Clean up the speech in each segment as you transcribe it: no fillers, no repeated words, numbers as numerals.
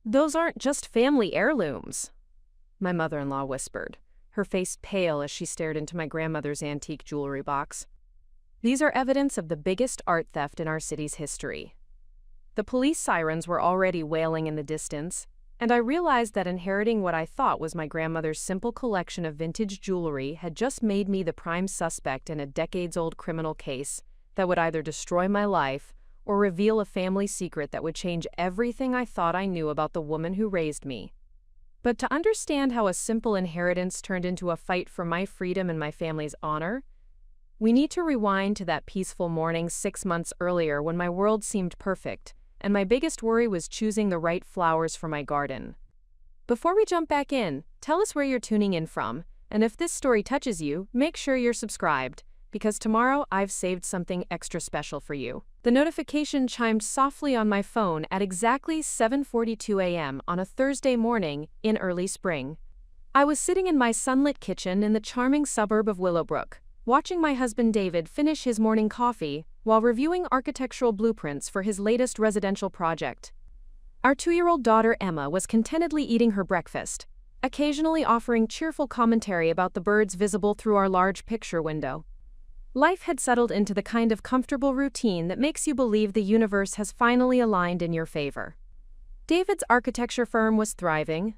Those aren't just family heirlooms, my mother-in-law whispered, her face pale as she stared into my grandmother's antique jewelry box. These are evidence of the biggest art theft in our city's history. The police sirens were already wailing in the distance, and I realized that inheriting what I thought was my grandmother's simple collection of vintage jewelry had just made me the prime suspect in a decades-old criminal case that would either destroy my life or reveal a family secret that would change everything I thought I knew about the woman who raised me. But to understand how a simple inheritance turned into a fight for my freedom and my family's honor, we need to rewind to that peaceful morning 6 months earlier when my world seemed perfect, and my biggest worry was choosing the right flowers for my garden. Before we jump back in, tell us where you're tuning in from, and if this story touches you, make sure you're subscribed, because tomorrow I've saved something extra special for you. The notification chimed softly on my phone at exactly 7:42 a.m. on a Thursday morning in early spring. I was sitting in my sunlit kitchen in the charming suburb of Willowbrook, watching my husband David finish his morning coffee while reviewing architectural blueprints for his latest residential project. Our 2-year-old daughter Emma was contentedly eating her breakfast, occasionally offering cheerful commentary about the birds visible through our large picture window. Life had settled into the kind of comfortable routine that makes you believe the universe has finally aligned in your favor. David's architecture firm was thriving.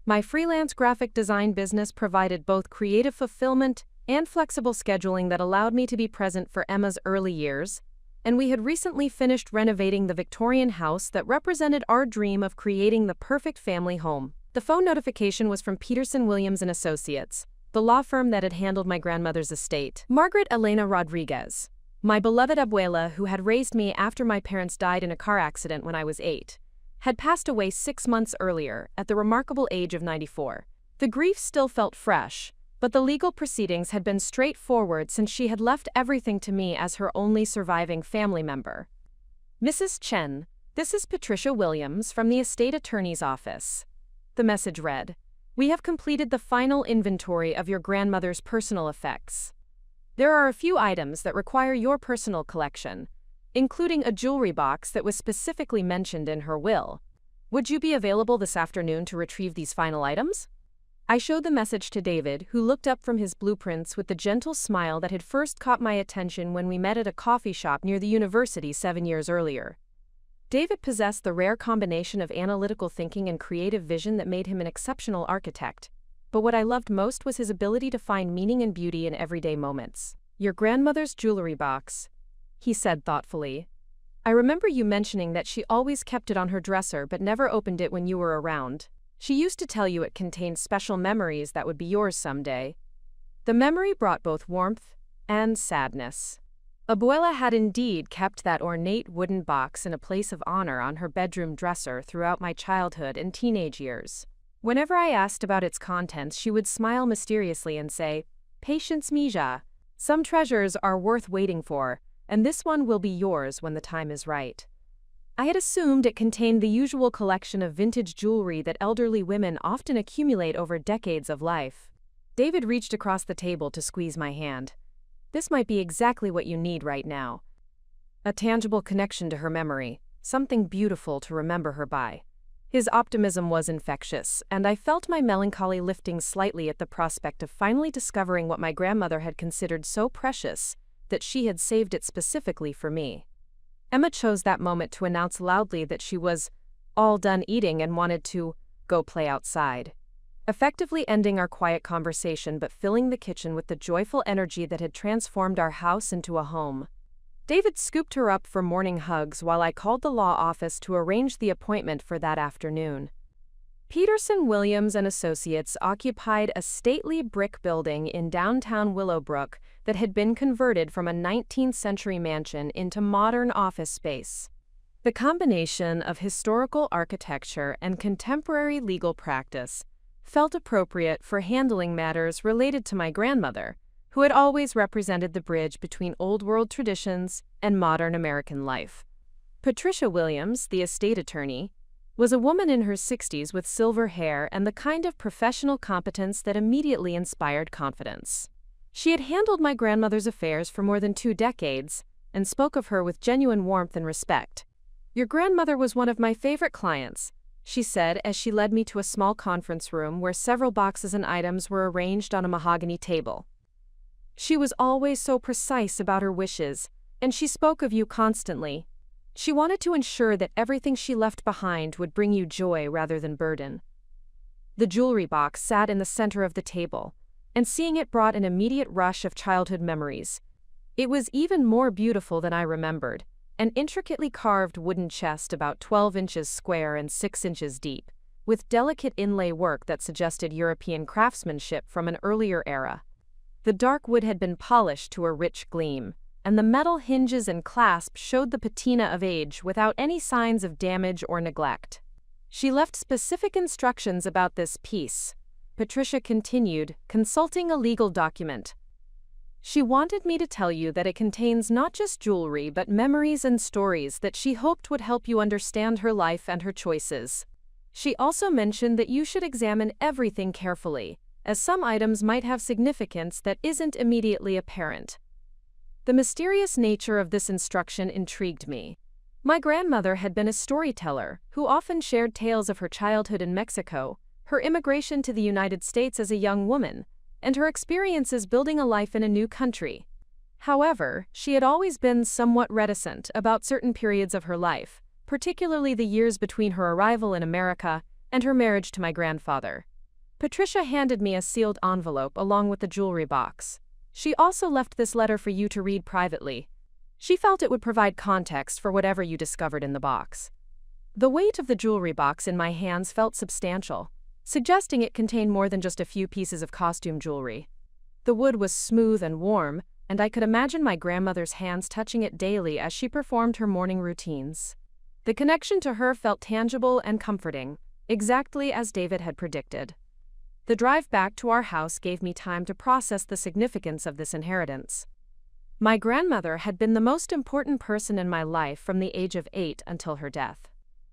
My freelance graphic design business provided both creative fulfillment and flexible scheduling that allowed me to be present for Emma's early years, and we had recently finished renovating the Victorian house that represented our dream of creating the perfect family home. The phone notification was from Peterson Williams & Associates, the law firm that had handled my grandmother's estate. Margaret Elena Rodriguez, my beloved abuela who had raised me after my parents died in a car accident when I was 8, had passed away 6 months earlier at the remarkable age of 94. The grief still felt fresh, but the legal proceedings had been straightforward since she had left everything to me as her only surviving family member. Mrs. Chen, this is Patricia Williams from the estate attorney's office. The message read, "We have completed the final inventory of your grandmother's personal effects. There are a few items that require your personal collection, including a jewelry box that was specifically mentioned in her will. Would you be available this afternoon to retrieve these final items?" I showed the message to David, who looked up from his blueprints with the gentle smile that had first caught my attention when we met at a coffee shop near the university 7 years earlier. David possessed the rare combination of analytical thinking and creative vision that made him an exceptional architect. But what I loved most was his ability to find meaning and beauty in everyday moments. "Your grandmother's jewelry box," he said thoughtfully. "I remember you mentioning that she always kept it on her dresser but never opened it when you were around. She used to tell you it contained special memories that would be yours someday." The memory brought both warmth and sadness. Abuela had indeed kept that ornate wooden box in a place of honor on her bedroom dresser throughout my childhood and teenage years. Whenever I asked about its contents, she would smile mysteriously and say, "Patience, Mija. Some treasures are worth waiting for, and this one will be yours when the time is right." I had assumed it contained the usual collection of vintage jewelry that elderly women often accumulate over decades of life. David reached across the table to squeeze my hand. "This might be exactly what you need right now. A tangible connection to her memory, something beautiful to remember her by." His optimism was infectious, and I felt my melancholy lifting slightly at the prospect of finally discovering what my grandmother had considered so precious that she had saved it specifically for me. Emma chose that moment to announce loudly that she was all done eating and wanted to go play outside, effectively ending our quiet conversation but filling the kitchen with the joyful energy that had transformed our house into a home. David scooped her up for morning hugs while I called the law office to arrange the appointment for that afternoon. Peterson Williams & Associates occupied a stately brick building in downtown Willowbrook that had been converted from a 19th century mansion into modern office space. The combination of historical architecture and contemporary legal practice felt appropriate for handling matters related to my grandmother, who had always represented the bridge between old-world traditions and modern American life. Patricia Williams, the estate attorney, was a woman in her 60s with silver hair and the kind of professional competence that immediately inspired confidence. She had handled my grandmother's affairs for more than 2 decades and spoke of her with genuine warmth and respect. "Your grandmother was one of my favorite clients, she said as she led me to a small conference room where several boxes and items were arranged on a mahogany table. She was always so precise about her wishes, and she spoke of you constantly. She wanted to ensure that everything she left behind would bring you joy rather than burden. The jewelry box sat in the center of the table, and seeing it brought an immediate rush of childhood memories. It was even more beautiful than I remembered, an intricately carved wooden chest about 12 inches square and 6 inches deep, with delicate inlay work that suggested European craftsmanship from an earlier era. The dark wood had been polished to a rich gleam, and the metal hinges and clasp showed the patina of age without any signs of damage or neglect. She left specific instructions about this piece. Patricia continued, consulting a legal document. She wanted me to tell you that it contains not just jewelry but memories and stories that she hoped would help you understand her life and her choices. She also mentioned that you should examine everything carefully, as some items might have significance that isn't immediately apparent. The mysterious nature of this instruction intrigued me. My grandmother had been a storyteller who often shared tales of her childhood in Mexico, her immigration to the United States as a young woman, and her experiences building a life in a new country. However, she had always been somewhat reticent about certain periods of her life, particularly the years between her arrival in America and her marriage to my grandfather. Patricia handed me a sealed envelope along with the jewelry box. She also left this letter for you to read privately. She felt it would provide context for whatever you discovered in the box. The weight of the jewelry box in my hands felt substantial, suggesting it contained more than just a few pieces of costume jewelry. The wood was smooth and warm, and I could imagine my grandmother's hands touching it daily as she performed her morning routines. The connection to her felt tangible and comforting, exactly as David had predicted. The drive back to our house gave me time to process the significance of this inheritance. My grandmother had been the most important person in my life from the age of 8 until her death.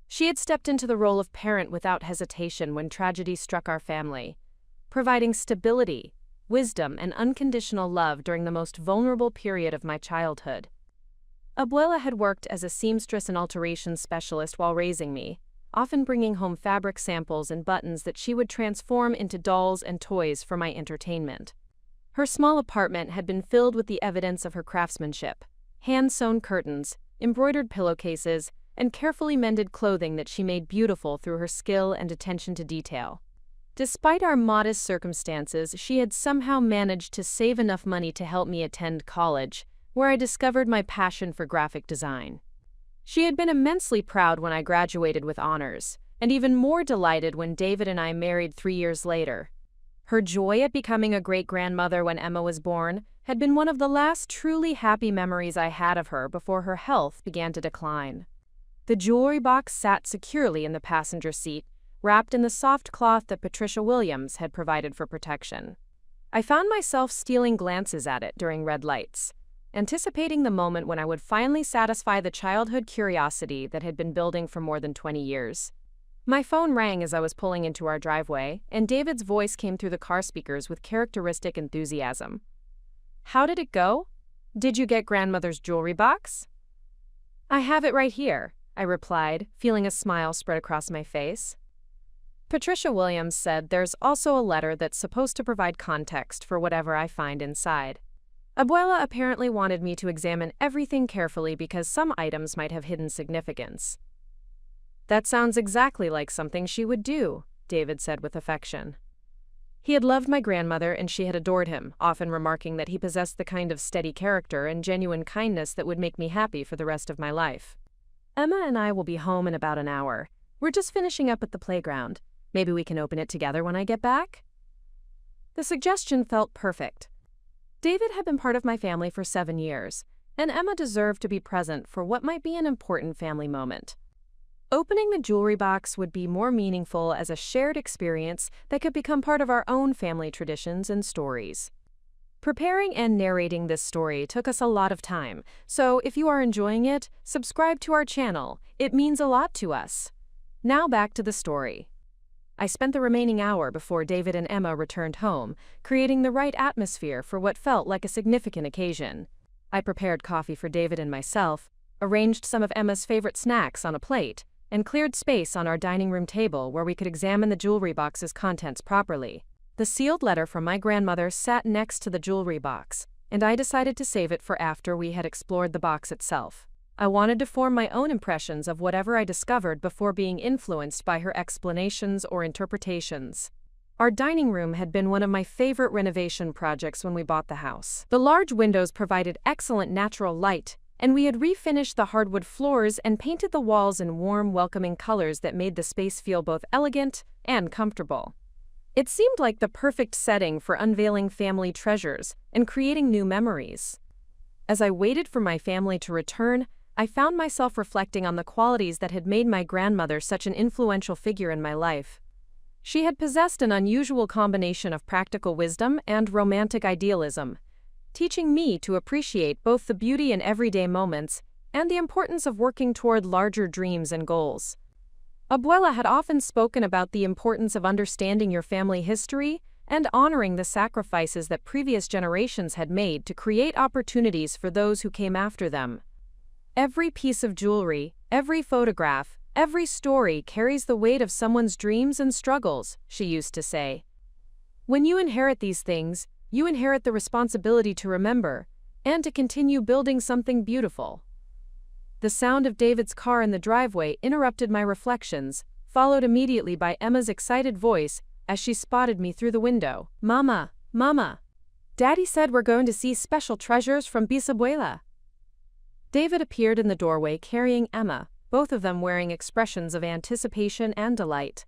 She had stepped into the role of parent without hesitation when tragedy struck our family, providing stability, wisdom, and unconditional love during the most vulnerable period of my childhood. Abuela had worked as a seamstress and alterations specialist while raising me, often bringing home fabric samples and buttons that she would transform into dolls and toys for my entertainment. Her small apartment had been filled with the evidence of her craftsmanship: hand-sewn curtains, embroidered pillowcases, and carefully mended clothing that she made beautiful through her skill and attention to detail. Despite our modest circumstances, she had somehow managed to save enough money to help me attend college, where I discovered my passion for graphic design. She had been immensely proud when I graduated with honors, and even more delighted when David and I married 3 years later. Her joy at becoming a great-grandmother when Emma was born had been one of the last truly happy memories I had of her before her health began to decline. The jewelry box sat securely in the passenger seat, wrapped in the soft cloth that Patricia Williams had provided for protection. I found myself stealing glances at it during red lights, anticipating the moment when I would finally satisfy the childhood curiosity that had been building for more than 20 years. My phone rang as I was pulling into our driveway, and David's voice came through the car speakers with characteristic enthusiasm. "How did it go? Did you get grandmother's jewelry box?" "I have it right here," I replied, feeling a smile spread across my face. Patricia Williams said there's also a letter that's supposed to provide context for whatever I find inside. Abuela apparently wanted me to examine everything carefully because some items might have hidden significance. "That sounds exactly like something she would do," David said with affection. He had loved my grandmother and she had adored him, often remarking that he possessed the kind of steady character and genuine kindness that would make me happy for the rest of my life. "Emma and I will be home in about an hour. We're just finishing up at the playground. Maybe we can open it together when I get back?" The suggestion felt perfect. David had been part of my family for 7 years, and Emma deserved to be present for what might be an important family moment. Opening the jewelry box would be more meaningful as a shared experience that could become part of our own family traditions and stories. Preparing and narrating this story took us a lot of time, so if you are enjoying it, subscribe to our channel. It means a lot to us. Now back to the story. I spent the remaining hour before David and Emma returned home, creating the right atmosphere for what felt like a significant occasion. I prepared coffee for David and myself, arranged some of Emma's favorite snacks on a plate, and cleared space on our dining room table where we could examine the jewelry box's contents properly. The sealed letter from my grandmother sat next to the jewelry box, and I decided to save it for after we had explored the box itself. I wanted to form my own impressions of whatever I discovered before being influenced by her explanations or interpretations. Our dining room had been one of my favorite renovation projects when we bought the house. The large windows provided excellent natural light, and we had refinished the hardwood floors and painted the walls in warm, welcoming colors that made the space feel both elegant and comfortable. It seemed like the perfect setting for unveiling family treasures and creating new memories. As I waited for my family to return, I found myself reflecting on the qualities that had made my grandmother such an influential figure in my life. She had possessed an unusual combination of practical wisdom and romantic idealism, teaching me to appreciate both the beauty in everyday moments and the importance of working toward larger dreams and goals. Abuela had often spoken about the importance of understanding your family history and honoring the sacrifices that previous generations had made to create opportunities for those who came after them. Every piece of jewelry, every photograph, every story carries the weight of someone's dreams and struggles, she used to say. When you inherit these things, you inherit the responsibility to remember and to continue building something beautiful. The sound of David's car in the driveway interrupted my reflections, followed immediately by Emma's excited voice as she spotted me through the window. "Mama, Mama, Daddy said we're going to see special treasures from Bisabuela." David appeared in the doorway carrying Emma, both of them wearing expressions of anticipation and delight.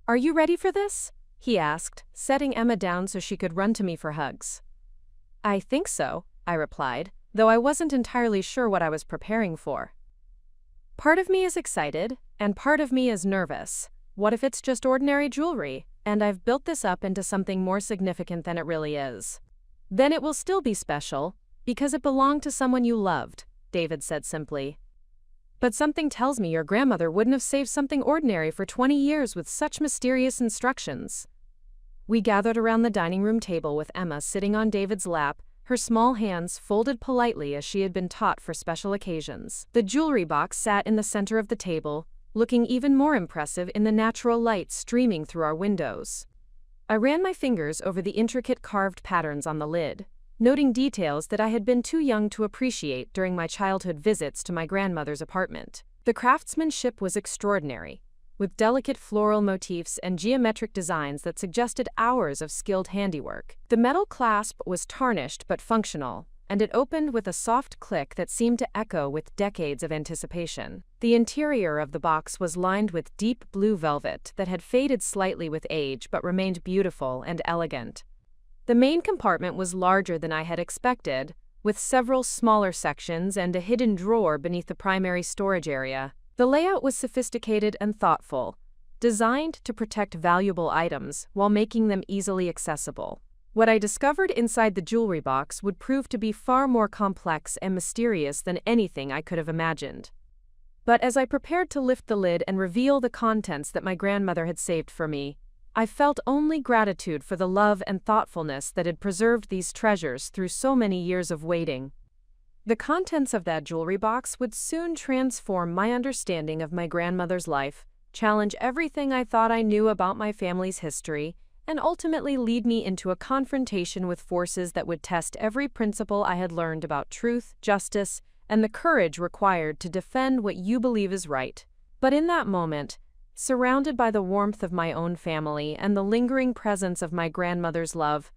"Are you ready for this?" he asked, setting Emma down so she could run to me for hugs. "I think so," I replied, though I wasn't entirely sure what I was preparing for. Part of me is excited, and part of me is nervous. What if it's just ordinary jewelry, and I've built this up into something more significant than it really is? Then it will still be special, because it belonged to someone you loved, David said simply. But something tells me your grandmother wouldn't have saved something ordinary for 20 years with such mysterious instructions. We gathered around the dining room table with Emma sitting on David's lap, her small hands folded politely as she had been taught for special occasions. The jewelry box sat in the center of the table, looking even more impressive in the natural light streaming through our windows. I ran my fingers over the intricate carved patterns on the lid, noting details that I had been too young to appreciate during my childhood visits to my grandmother's apartment. The craftsmanship was extraordinary, with delicate floral motifs and geometric designs that suggested hours of skilled handiwork. The metal clasp was tarnished but functional, and it opened with a soft click that seemed to echo with decades of anticipation. The interior of the box was lined with deep blue velvet that had faded slightly with age but remained beautiful and elegant. The main compartment was larger than I had expected, with several smaller sections and a hidden drawer beneath the primary storage area. The layout was sophisticated and thoughtful, designed to protect valuable items while making them easily accessible. What I discovered inside the jewelry box would prove to be far more complex and mysterious than anything I could have imagined. But as I prepared to lift the lid and reveal the contents that my grandmother had saved for me, I felt only gratitude for the love and thoughtfulness that had preserved these treasures through so many years of waiting. The contents of that jewelry box would soon transform my understanding of my grandmother's life, challenge everything I thought I knew about my family's history, and ultimately lead me into a confrontation with forces that would test every principle I had learned about truth, justice, and the courage required to defend what you believe is right. But in that moment, surrounded by the warmth of my own family and the lingering presence of my grandmother's love,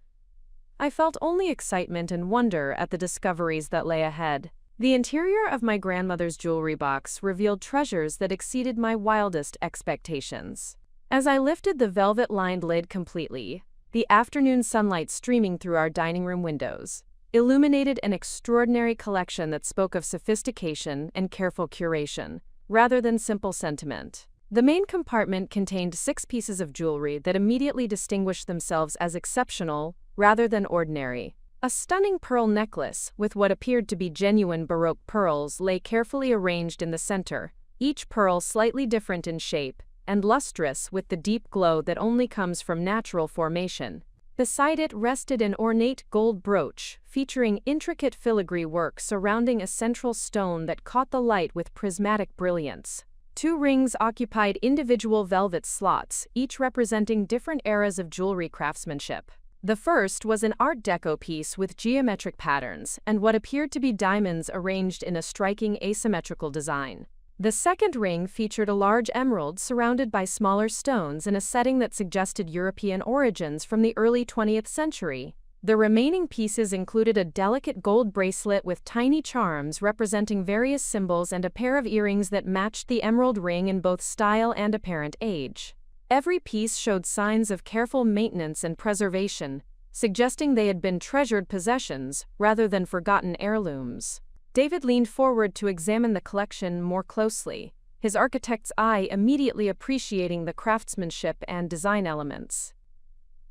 I felt only excitement and wonder at the discoveries that lay ahead. The interior of my grandmother's jewelry box revealed treasures that exceeded my wildest expectations. As I lifted the velvet-lined lid completely, the afternoon sunlight streaming through our dining room windows illuminated an extraordinary collection that spoke of sophistication and careful curation, rather than simple sentiment. The main compartment contained 6 pieces of jewelry that immediately distinguished themselves as exceptional rather than ordinary. A stunning pearl necklace with what appeared to be genuine Baroque pearls lay carefully arranged in the center, each pearl slightly different in shape and lustrous with the deep glow that only comes from natural formation. Beside it rested an ornate gold brooch featuring intricate filigree work surrounding a central stone that caught the light with prismatic brilliance. 2 rings occupied individual velvet slots, each representing different eras of jewelry craftsmanship. The first was an Art Deco piece with geometric patterns and what appeared to be diamonds arranged in a striking asymmetrical design. The second ring featured a large emerald surrounded by smaller stones in a setting that suggested European origins from the early 20th century. The remaining pieces included a delicate gold bracelet with tiny charms representing various symbols and a pair of earrings that matched the emerald ring in both style and apparent age. Every piece showed signs of careful maintenance and preservation, suggesting they had been treasured possessions rather than forgotten heirlooms. David leaned forward to examine the collection more closely, his architect's eye immediately appreciating the craftsmanship and design elements.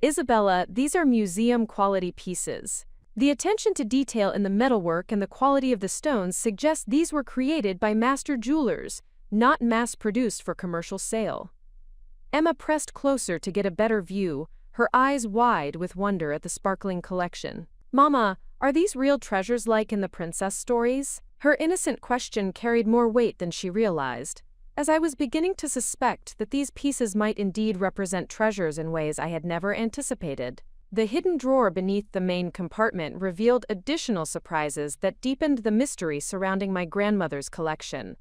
"Isabella, these are museum-quality pieces. The attention to detail in the metalwork and the quality of the stones suggest these were created by master jewelers, not mass-produced for commercial sale." Emma pressed closer to get a better view, her eyes wide with wonder at the sparkling collection. "Mama, are these real treasures like in the princess stories?" Her innocent question carried more weight than she realized, as I was beginning to suspect that these pieces might indeed represent treasures in ways I had never anticipated. The hidden drawer beneath the main compartment revealed additional surprises that deepened the mystery surrounding my grandmother's collection.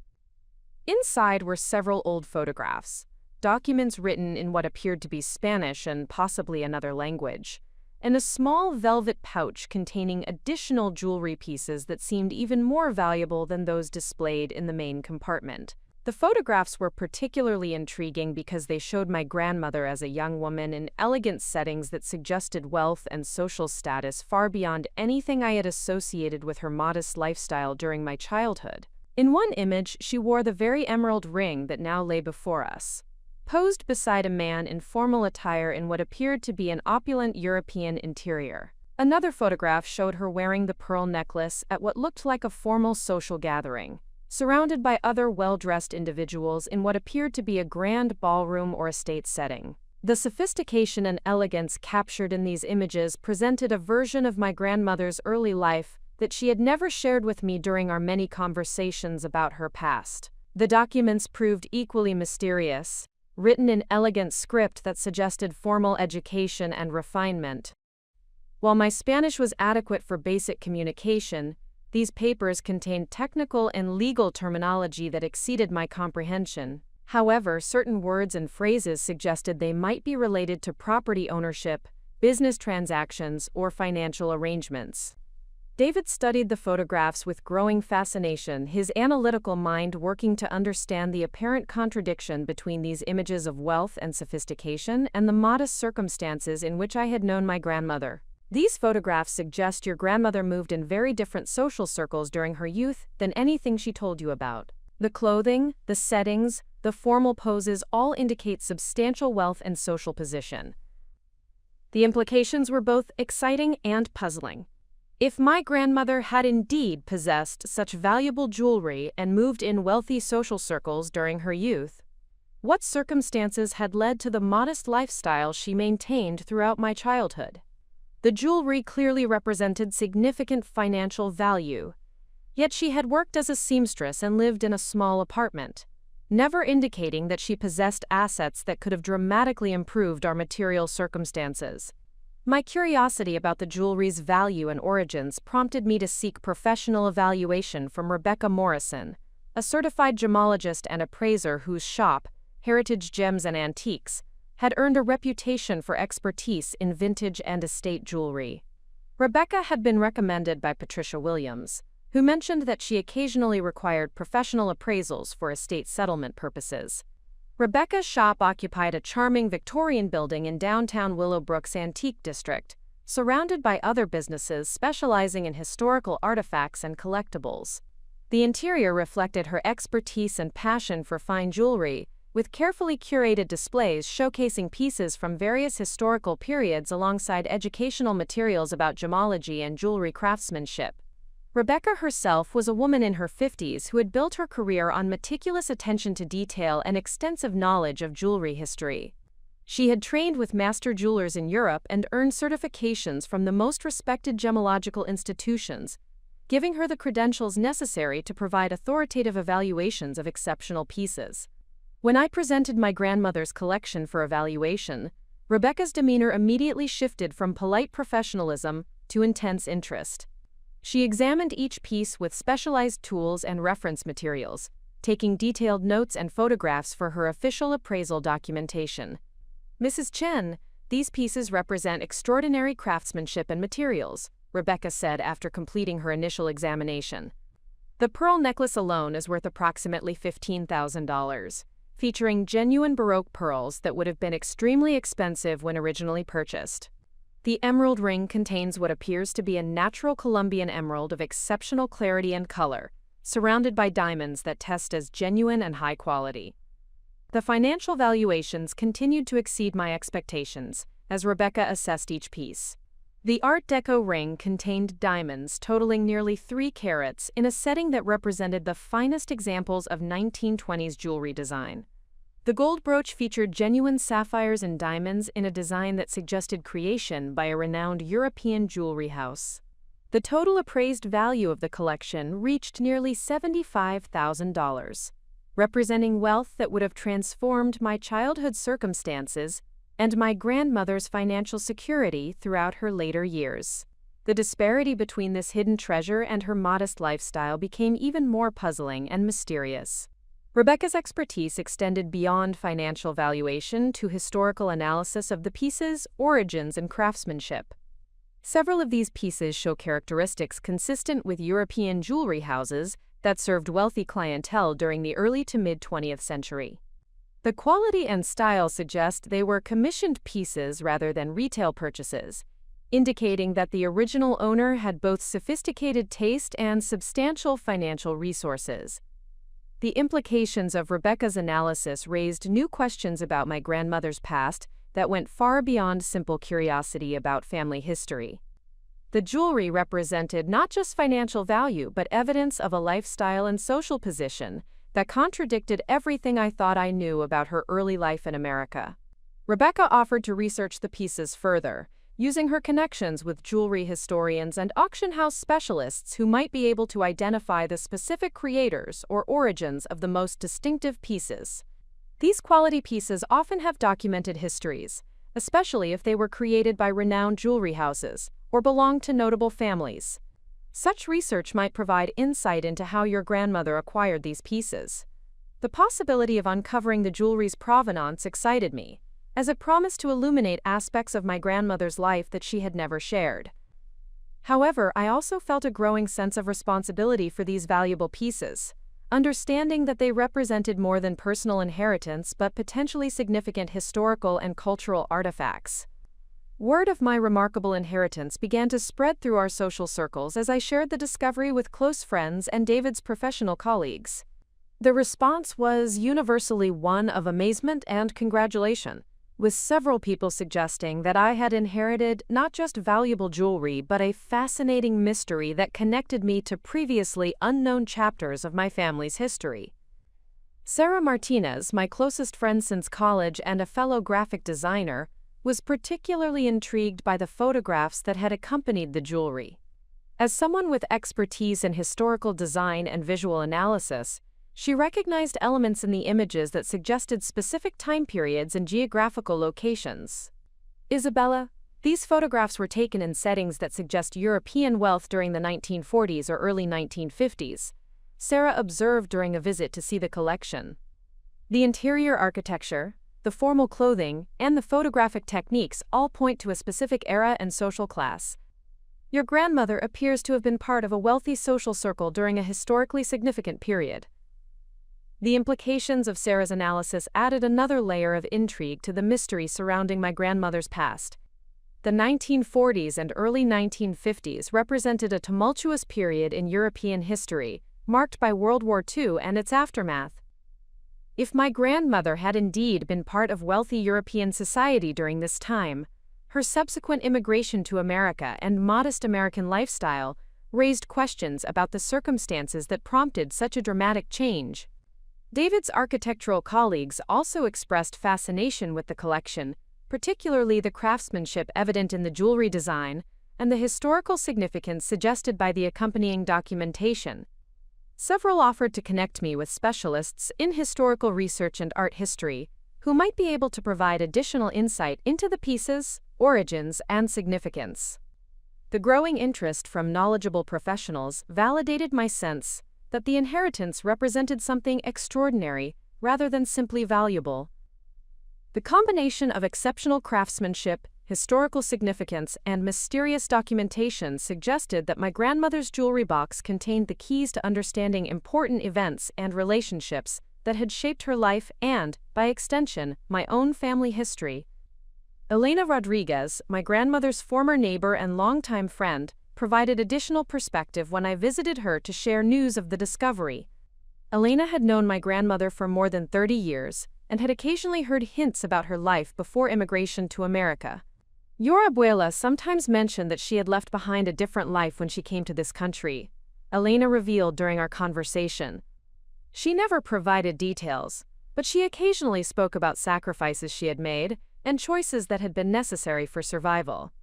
Inside were several old photographs, documents written in what appeared to be Spanish and possibly another language, and a small velvet pouch containing additional jewelry pieces that seemed even more valuable than those displayed in the main compartment. The photographs were particularly intriguing because they showed my grandmother as a young woman in elegant settings that suggested wealth and social status far beyond anything I had associated with her modest lifestyle during my childhood. In one image, she wore the very emerald ring that now lay before us, posed beside a man in formal attire in what appeared to be an opulent European interior. Another photograph showed her wearing the pearl necklace at what looked like a formal social gathering, surrounded by other well-dressed individuals in what appeared to be a grand ballroom or estate setting. The sophistication and elegance captured in these images presented a version of my grandmother's early life that she had never shared with me during our many conversations about her past. The documents proved equally mysterious, written in elegant script that suggested formal education and refinement. While my Spanish was adequate for basic communication, these papers contained technical and legal terminology that exceeded my comprehension. However, certain words and phrases suggested they might be related to property ownership, business transactions, or financial arrangements. David studied the photographs with growing fascination, his analytical mind working to understand the apparent contradiction between these images of wealth and sophistication and the modest circumstances in which I had known my grandmother. "These photographs suggest your grandmother moved in very different social circles during her youth than anything she told you about. The clothing, the settings, the formal poses all indicate substantial wealth and social position." The implications were both exciting and puzzling. If my grandmother had indeed possessed such valuable jewelry and moved in wealthy social circles during her youth, what circumstances had led to the modest lifestyle she maintained throughout my childhood? The jewelry clearly represented significant financial value, yet she had worked as a seamstress and lived in a small apartment, never indicating that she possessed assets that could have dramatically improved our material circumstances. My curiosity about the jewelry's value and origins prompted me to seek professional evaluation from Rebecca Morrison, a certified gemologist and appraiser whose shop, Heritage Gems and Antiques, had earned a reputation for expertise in vintage and estate jewelry. Rebecca had been recommended by Patricia Williams, who mentioned that she occasionally required professional appraisals for estate settlement purposes. Rebecca's shop occupied a charming Victorian building in downtown Willowbrook's Antique District, surrounded by other businesses specializing in historical artifacts and collectibles. The interior reflected her expertise and passion for fine jewelry, with carefully curated displays showcasing pieces from various historical periods alongside educational materials about gemology and jewelry craftsmanship. Rebecca herself was a woman in her 50s who had built her career on meticulous attention to detail and extensive knowledge of jewelry history. She had trained with master jewelers in Europe and earned certifications from the most respected gemological institutions, giving her the credentials necessary to provide authoritative evaluations of exceptional pieces. When I presented my grandmother's collection for evaluation, Rebecca's demeanor immediately shifted from polite professionalism to intense interest. She examined each piece with specialized tools and reference materials, taking detailed notes and photographs for her official appraisal documentation. "Mrs. Chen, these pieces represent extraordinary craftsmanship and materials," Rebecca said after completing her initial examination. "The pearl necklace alone is worth approximately $15,000, featuring genuine Baroque pearls that would have been extremely expensive when originally purchased. The emerald ring contains what appears to be a natural Colombian emerald of exceptional clarity and color, surrounded by diamonds that test as genuine and high quality." The financial valuations continued to exceed my expectations as Rebecca assessed each piece. The Art Deco ring contained diamonds totaling nearly 3 carats in a setting that represented the finest examples of 1920s jewelry design. The gold brooch featured genuine sapphires and diamonds in a design that suggested creation by a renowned European jewelry house. The total appraised value of the collection reached nearly $75,000, representing wealth that would have transformed my childhood circumstances and my grandmother's financial security throughout her later years. The disparity between this hidden treasure and her modest lifestyle became even more puzzling and mysterious. Rebecca's expertise extended beyond financial valuation to historical analysis of the pieces, origins, and craftsmanship. Several of these pieces show characteristics consistent with European jewelry houses that served wealthy clientele during the early to mid-20th century. The quality and style suggest they were commissioned pieces rather than retail purchases, indicating that the original owner had both sophisticated taste and substantial financial resources. The implications of Rebecca's analysis raised new questions about my grandmother's past that went far beyond simple curiosity about family history. The jewelry represented not just financial value but evidence of a lifestyle and social position that contradicted everything I thought I knew about her early life in America. Rebecca offered to research the pieces further, using her connections with jewelry historians and auction house specialists who might be able to identify the specific creators or origins of the most distinctive pieces. These quality pieces often have documented histories, especially if they were created by renowned jewelry houses or belong to notable families. Such research might provide insight into how your grandmother acquired these pieces. The possibility of uncovering the jewelry's provenance excited me, as it promised to illuminate aspects of my grandmother's life that she had never shared. However, I also felt a growing sense of responsibility for these valuable pieces, understanding that they represented more than personal inheritance but potentially significant historical and cultural artifacts. Word of my remarkable inheritance began to spread through our social circles as I shared the discovery with close friends and David's professional colleagues. The response was universally one of amazement and congratulation, with several people suggesting that I had inherited not just valuable jewelry but a fascinating mystery that connected me to previously unknown chapters of my family's history. Sarah Martinez, my closest friend since college and a fellow graphic designer, was particularly intrigued by the photographs that had accompanied the jewelry. As someone with expertise in historical design and visual analysis, she recognized elements in the images that suggested specific time periods and geographical locations. "Isabella, these photographs were taken in settings that suggest European wealth during the 1940s or early 1950s," Sarah observed during a visit to see the collection. "The interior architecture, the formal clothing, and the photographic techniques all point to a specific era and social class. Your grandmother appears to have been part of a wealthy social circle during a historically significant period." The implications of Sarah's analysis added another layer of intrigue to the mystery surrounding my grandmother's past. The 1940s and early 1950s represented a tumultuous period in European history, marked by World War II and its aftermath. If my grandmother had indeed been part of wealthy European society during this time, her subsequent immigration to America and modest American lifestyle raised questions about the circumstances that prompted such a dramatic change. David's architectural colleagues also expressed fascination with the collection, particularly the craftsmanship evident in the jewelry design and the historical significance suggested by the accompanying documentation. Several offered to connect me with specialists in historical research and art history, who might be able to provide additional insight into the pieces, origins, and significance. The growing interest from knowledgeable professionals validated my sense that the inheritance represented something extraordinary rather than simply valuable. The combination of exceptional craftsmanship, historical significance, and mysterious documentation suggested that my grandmother's jewelry box contained the keys to understanding important events and relationships that had shaped her life and, by extension, my own family history. Elena Rodriguez, my grandmother's former neighbor and longtime friend, provided additional perspective when I visited her to share news of the discovery. Elena had known my grandmother for more than 30 years and had occasionally heard hints about her life before immigration to America. Your abuela sometimes mentioned that she had left behind a different life when she came to this country, Elena revealed during our conversation. She never provided details, but she occasionally spoke about sacrifices she had made and choices that had been necessary for survival.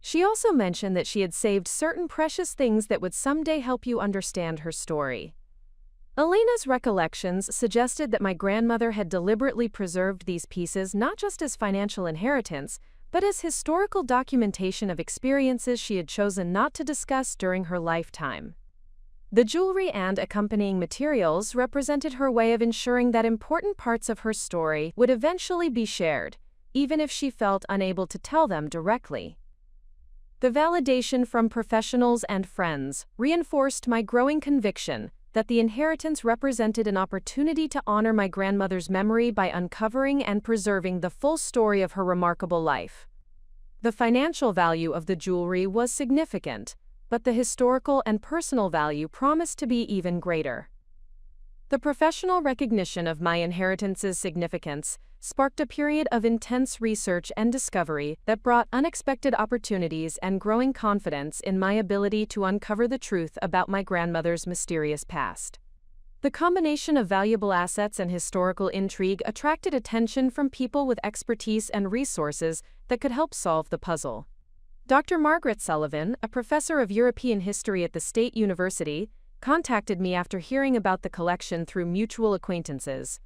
She also mentioned that she had saved certain precious things that would someday help you understand her story. Elena's recollections suggested that my grandmother had deliberately preserved these pieces not just as financial inheritance, but as historical documentation of experiences she had chosen not to discuss during her lifetime. The jewelry and accompanying materials represented her way of ensuring that important parts of her story would eventually be shared, even if she felt unable to tell them directly. The validation from professionals and friends reinforced my growing conviction that the inheritance represented an opportunity to honor my grandmother's memory by uncovering and preserving the full story of her remarkable life. The financial value of the jewelry was significant, but the historical and personal value promised to be even greater. The professional recognition of my inheritance's significance sparked a period of intense research and discovery that brought unexpected opportunities and growing confidence in my ability to uncover the truth about my grandmother's mysterious past. The combination of valuable assets and historical intrigue attracted attention from people with expertise and resources that could help solve the puzzle. Dr. Margaret Sullivan, a professor of European history at the State University, contacted me after hearing about the collection through mutual acquaintances.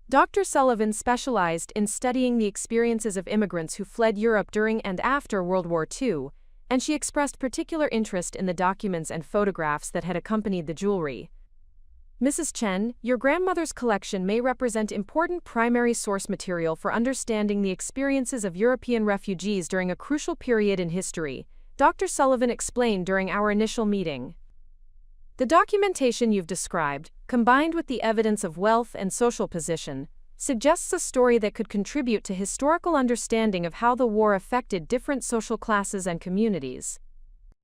Dr. Sullivan specialized in studying the experiences of immigrants who fled Europe during and after World War II, and she expressed particular interest in the documents and photographs that had accompanied the jewelry. Mrs. Chen, your grandmother's collection may represent important primary source material for understanding the experiences of European refugees during a crucial period in history, Dr. Sullivan explained during our initial meeting. The documentation you've described, combined with the evidence of wealth and social position, suggests a story that could contribute to historical understanding of how the war affected different social classes and communities.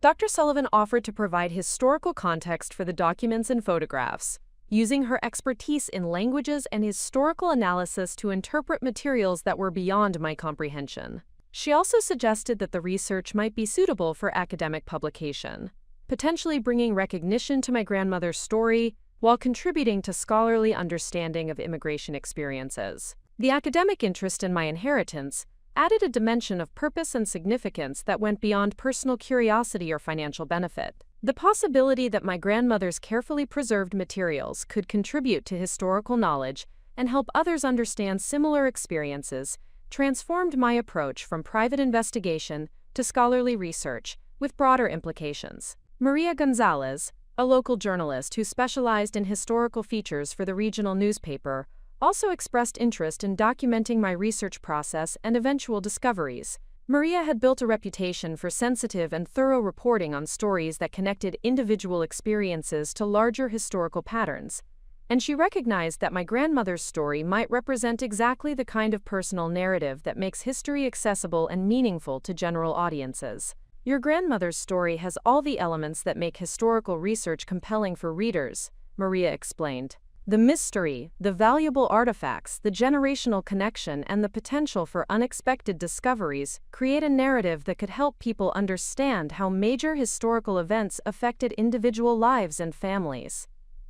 Dr. Sullivan offered to provide historical context for the documents and photographs, using her expertise in languages and historical analysis to interpret materials that were beyond my comprehension. She also suggested that the research might be suitable for academic publication, potentially bringing recognition to my grandmother's story while contributing to scholarly understanding of immigration experiences. The academic interest in my inheritance added a dimension of purpose and significance that went beyond personal curiosity or financial benefit. The possibility that my grandmother's carefully preserved materials could contribute to historical knowledge and help others understand similar experiences transformed my approach from private investigation to scholarly research with broader implications. Maria Gonzalez, a local journalist who specialized in historical features for the regional newspaper, also expressed interest in documenting my research process and eventual discoveries. Maria had built a reputation for sensitive and thorough reporting on stories that connected individual experiences to larger historical patterns, and she recognized that my grandmother's story might represent exactly the kind of personal narrative that makes history accessible and meaningful to general audiences. Your grandmother's story has all the elements that make historical research compelling for readers, Maria explained. The mystery, the valuable artifacts, the generational connection, and the potential for unexpected discoveries create a narrative that could help people understand how major historical events affected individual lives and families.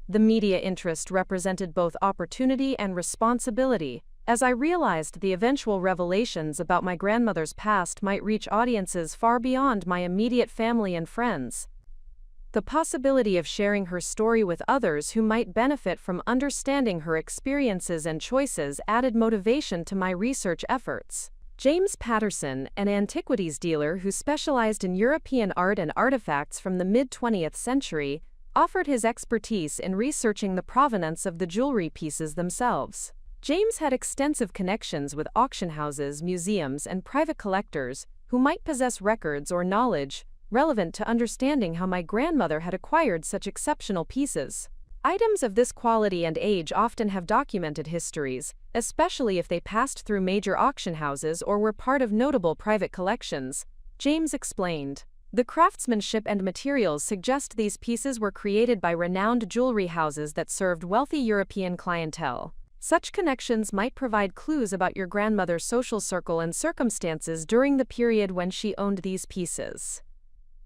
The media interest represented both opportunity and responsibility, as I realized the eventual revelations about my grandmother's past might reach audiences far beyond my immediate family and friends. The possibility of sharing her story with others who might benefit from understanding her experiences and choices added motivation to my research efforts. James Patterson, an antiquities dealer who specialized in European art and artifacts from the mid-20th century, offered his expertise in researching the provenance of the jewelry pieces themselves. James had extensive connections with auction houses, museums, and private collectors who might possess records or knowledge relevant to understanding how my grandmother had acquired such exceptional pieces. Items of this quality and age often have documented histories, especially if they passed through major auction houses or were part of notable private collections, James explained. The craftsmanship and materials suggest these pieces were created by renowned jewelry houses that served wealthy European clientele. Such connections might provide clues about your grandmother's social circle and circumstances during the period when she owned these pieces.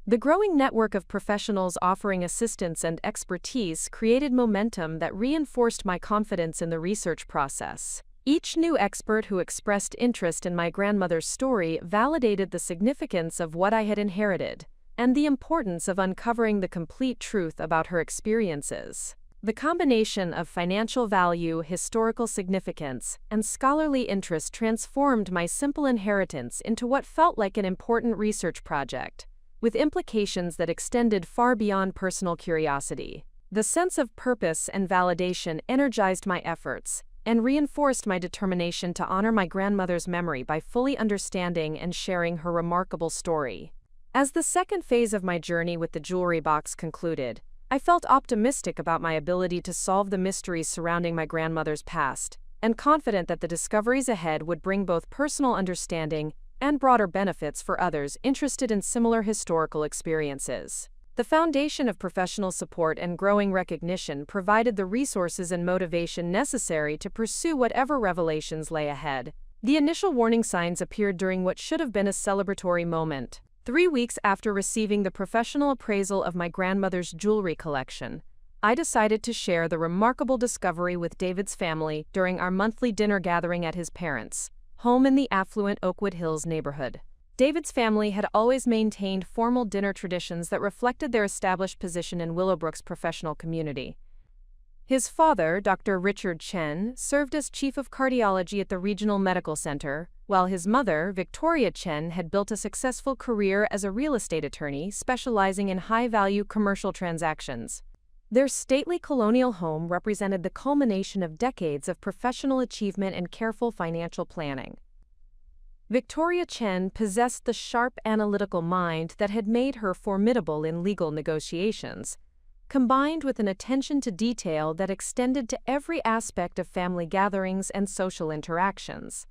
The growing network of professionals offering assistance and expertise created momentum that reinforced my confidence in the research process. Each new expert who expressed interest in my grandmother's story validated the significance of what I had inherited, and the importance of uncovering the complete truth about her experiences. The combination of financial value, historical significance, and scholarly interest transformed my simple inheritance into what felt like an important research project, with implications that extended far beyond personal curiosity. The sense of purpose and validation energized my efforts and reinforced my determination to honor my grandmother's memory by fully understanding and sharing her remarkable story. As the second phase of my journey with the jewelry box concluded, I felt optimistic about my ability to solve the mysteries surrounding my grandmother's past, and confident that the discoveries ahead would bring both personal understanding and broader benefits for others interested in similar historical experiences. The foundation of professional support and growing recognition provided the resources and motivation necessary to pursue whatever revelations lay ahead. The initial warning signs appeared during what should have been a celebratory moment. 3 weeks after receiving the professional appraisal of my grandmother's jewelry collection, I decided to share the remarkable discovery with David's family during our monthly dinner gathering at his parents' home in the affluent Oakwood Hills neighborhood. David's family had always maintained formal dinner traditions that reflected their established position in Willowbrook's professional community. His father, Dr. Richard Chen, served as chief of cardiology at the Regional Medical Center, while his mother, Victoria Chen, had built a successful career as a real estate attorney specializing in high-value commercial transactions. Their stately colonial home represented the culmination of decades of professional achievement and careful financial planning. Victoria Chen possessed the sharp analytical mind that had made her formidable in legal negotiations, combined with an attention to detail that extended to every aspect of family gatherings and social interactions.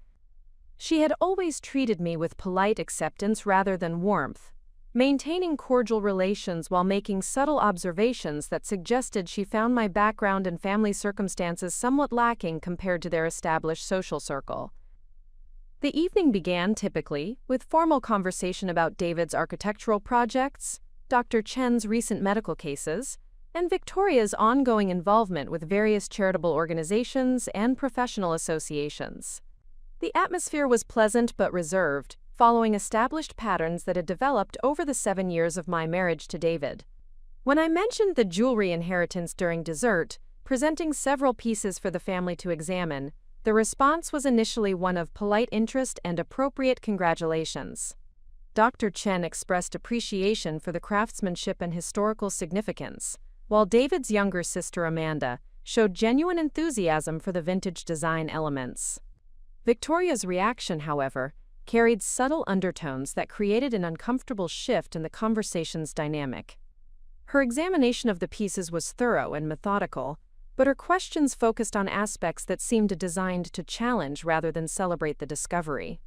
She had always treated me with polite acceptance rather than warmth, maintaining cordial relations while making subtle observations that suggested she found my background and family circumstances somewhat lacking compared to their established social circle. The evening began typically with formal conversation about David's architectural projects, Dr. Chen's recent medical cases, and Victoria's ongoing involvement with various charitable organizations and professional associations. The atmosphere was pleasant but reserved, following established patterns that had developed over the 7 years of my marriage to David. When I mentioned the jewelry inheritance during dessert, presenting several pieces for the family to examine, the response was initially one of polite interest and appropriate congratulations. Dr. Chen expressed appreciation for the craftsmanship and historical significance, while David's younger sister Amanda showed genuine enthusiasm for the vintage design elements. Victoria's reaction, however, carried subtle undertones that created an uncomfortable shift in the conversation's dynamic. Her examination of the pieces was thorough and methodical, but her questions focused on aspects that seemed designed to challenge rather than celebrate the discovery.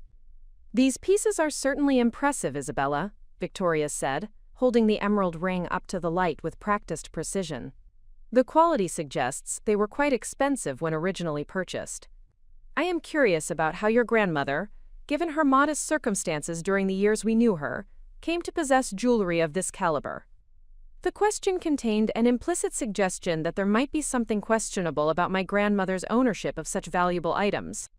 "These pieces are certainly impressive, Isabella," Victoria said, holding the emerald ring up to the light with practiced precision. "The quality suggests they were quite expensive when originally purchased. I am curious about how your grandmother, given her modest circumstances during the years we knew her, came to possess jewelry of this caliber." The question contained an implicit suggestion that there might be something questionable about my grandmother's ownership of such valuable items.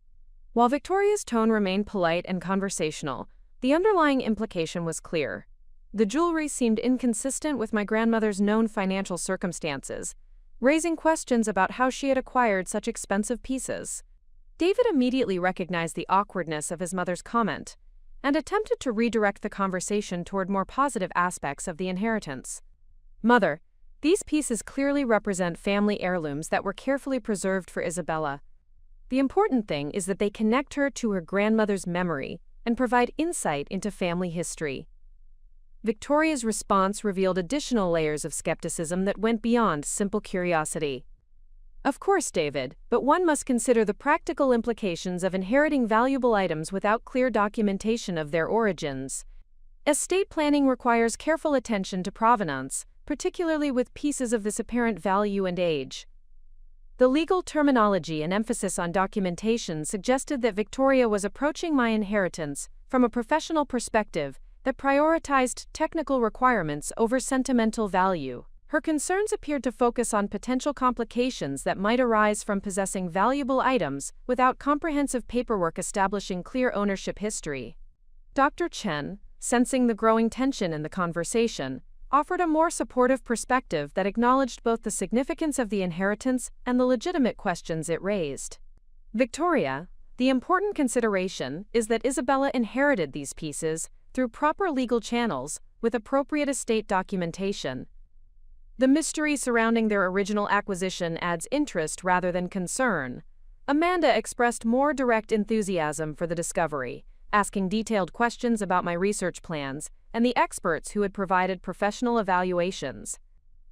While Victoria's tone remained polite and conversational, the underlying implication was clear. The jewelry seemed inconsistent with my grandmother's known financial circumstances, raising questions about how she had acquired such expensive pieces. David immediately recognized the awkwardness of his mother's comment and attempted to redirect the conversation toward more positive aspects of the inheritance. "Mother, these pieces clearly represent family heirlooms that were carefully preserved for Isabella. The important thing is that they connect her to her grandmother's memory and provide insight into family history." Victoria's response revealed additional layers of skepticism that went beyond simple curiosity. "Of course, David, but one must consider the practical implications of inheriting valuable items without clear documentation of their origins. Estate planning requires careful attention to provenance, particularly with pieces of this apparent value and age." The legal terminology and emphasis on documentation suggested that Victoria was approaching my inheritance from a professional perspective that prioritized technical requirements over sentimental value. Her concerns appeared to focus on potential complications that might arise from possessing valuable items without comprehensive paperwork establishing clear ownership history. Dr. Chen, sensing the growing tension in the conversation, offered a more supportive perspective that acknowledged both the significance of the inheritance and the legitimate questions it raised. "Victoria, the important consideration is that Isabella inherited these pieces through proper legal channels with appropriate estate documentation. The mystery surrounding their original acquisition adds interest rather than concern." Amanda expressed more direct enthusiasm for the discovery, asking detailed questions about my research plans and the experts who had provided professional evaluations.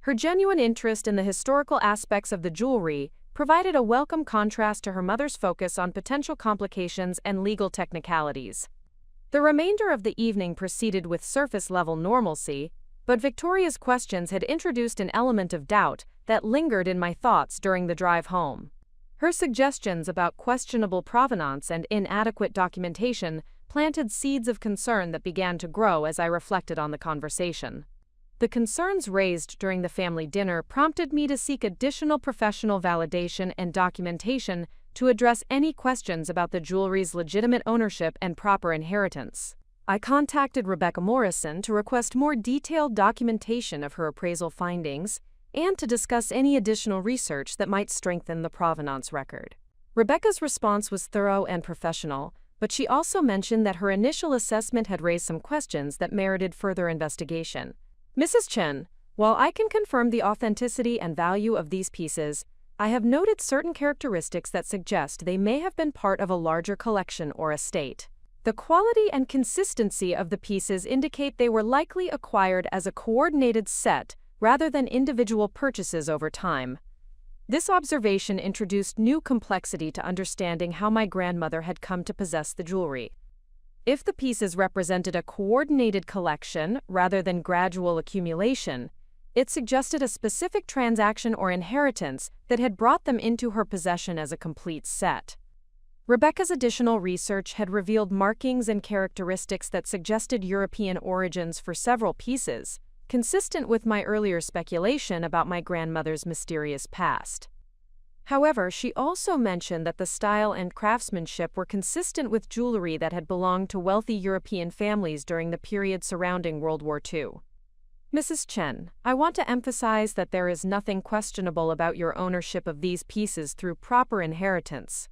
Her genuine interest in the historical aspects of the jewelry provided a welcome contrast to her mother's focus on potential complications and legal technicalities. The remainder of the evening proceeded with surface-level normalcy, but Victoria's questions had introduced an element of doubt that lingered in my thoughts during the drive home. Her suggestions about questionable provenance and inadequate documentation planted seeds of concern that began to grow as I reflected on the conversation. The concerns raised during the family dinner prompted me to seek additional professional validation and documentation to address any questions about the jewelry's legitimate ownership and proper inheritance. I contacted Rebecca Morrison to request more detailed documentation of her appraisal findings and to discuss any additional research that might strengthen the provenance record. Rebecca's response was thorough and professional, but she also mentioned that her initial assessment had raised some questions that merited further investigation. "Mrs. Chen, while I can confirm the authenticity and value of these pieces, I have noted certain characteristics that suggest they may have been part of a larger collection or estate. The quality and consistency of the pieces indicate they were likely acquired as a coordinated set rather than individual purchases over time." This observation introduced new complexity to understanding how my grandmother had come to possess the jewelry. If the pieces represented a coordinated collection rather than gradual accumulation, it suggested a specific transaction or inheritance that had brought them into her possession as a complete set. Rebecca's additional research had revealed markings and characteristics that suggested European origins for several pieces, consistent with my earlier speculation about my grandmother's mysterious past. However, she also mentioned that the style and craftsmanship were consistent with jewelry that had belonged to wealthy European families during the period surrounding World War II. "Mrs. Chen, I want to emphasize that there is nothing questionable about your ownership of these pieces through proper inheritance,"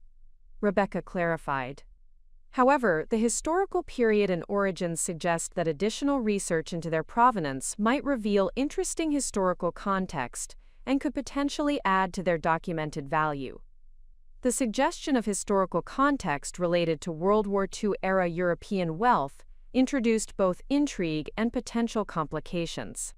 Rebecca clarified. However, the historical period and origins suggest that additional research into their provenance might reveal interesting historical context and could potentially add to their documented value. The suggestion of historical context related to World War II-era European wealth introduced both intrigue and potential complications.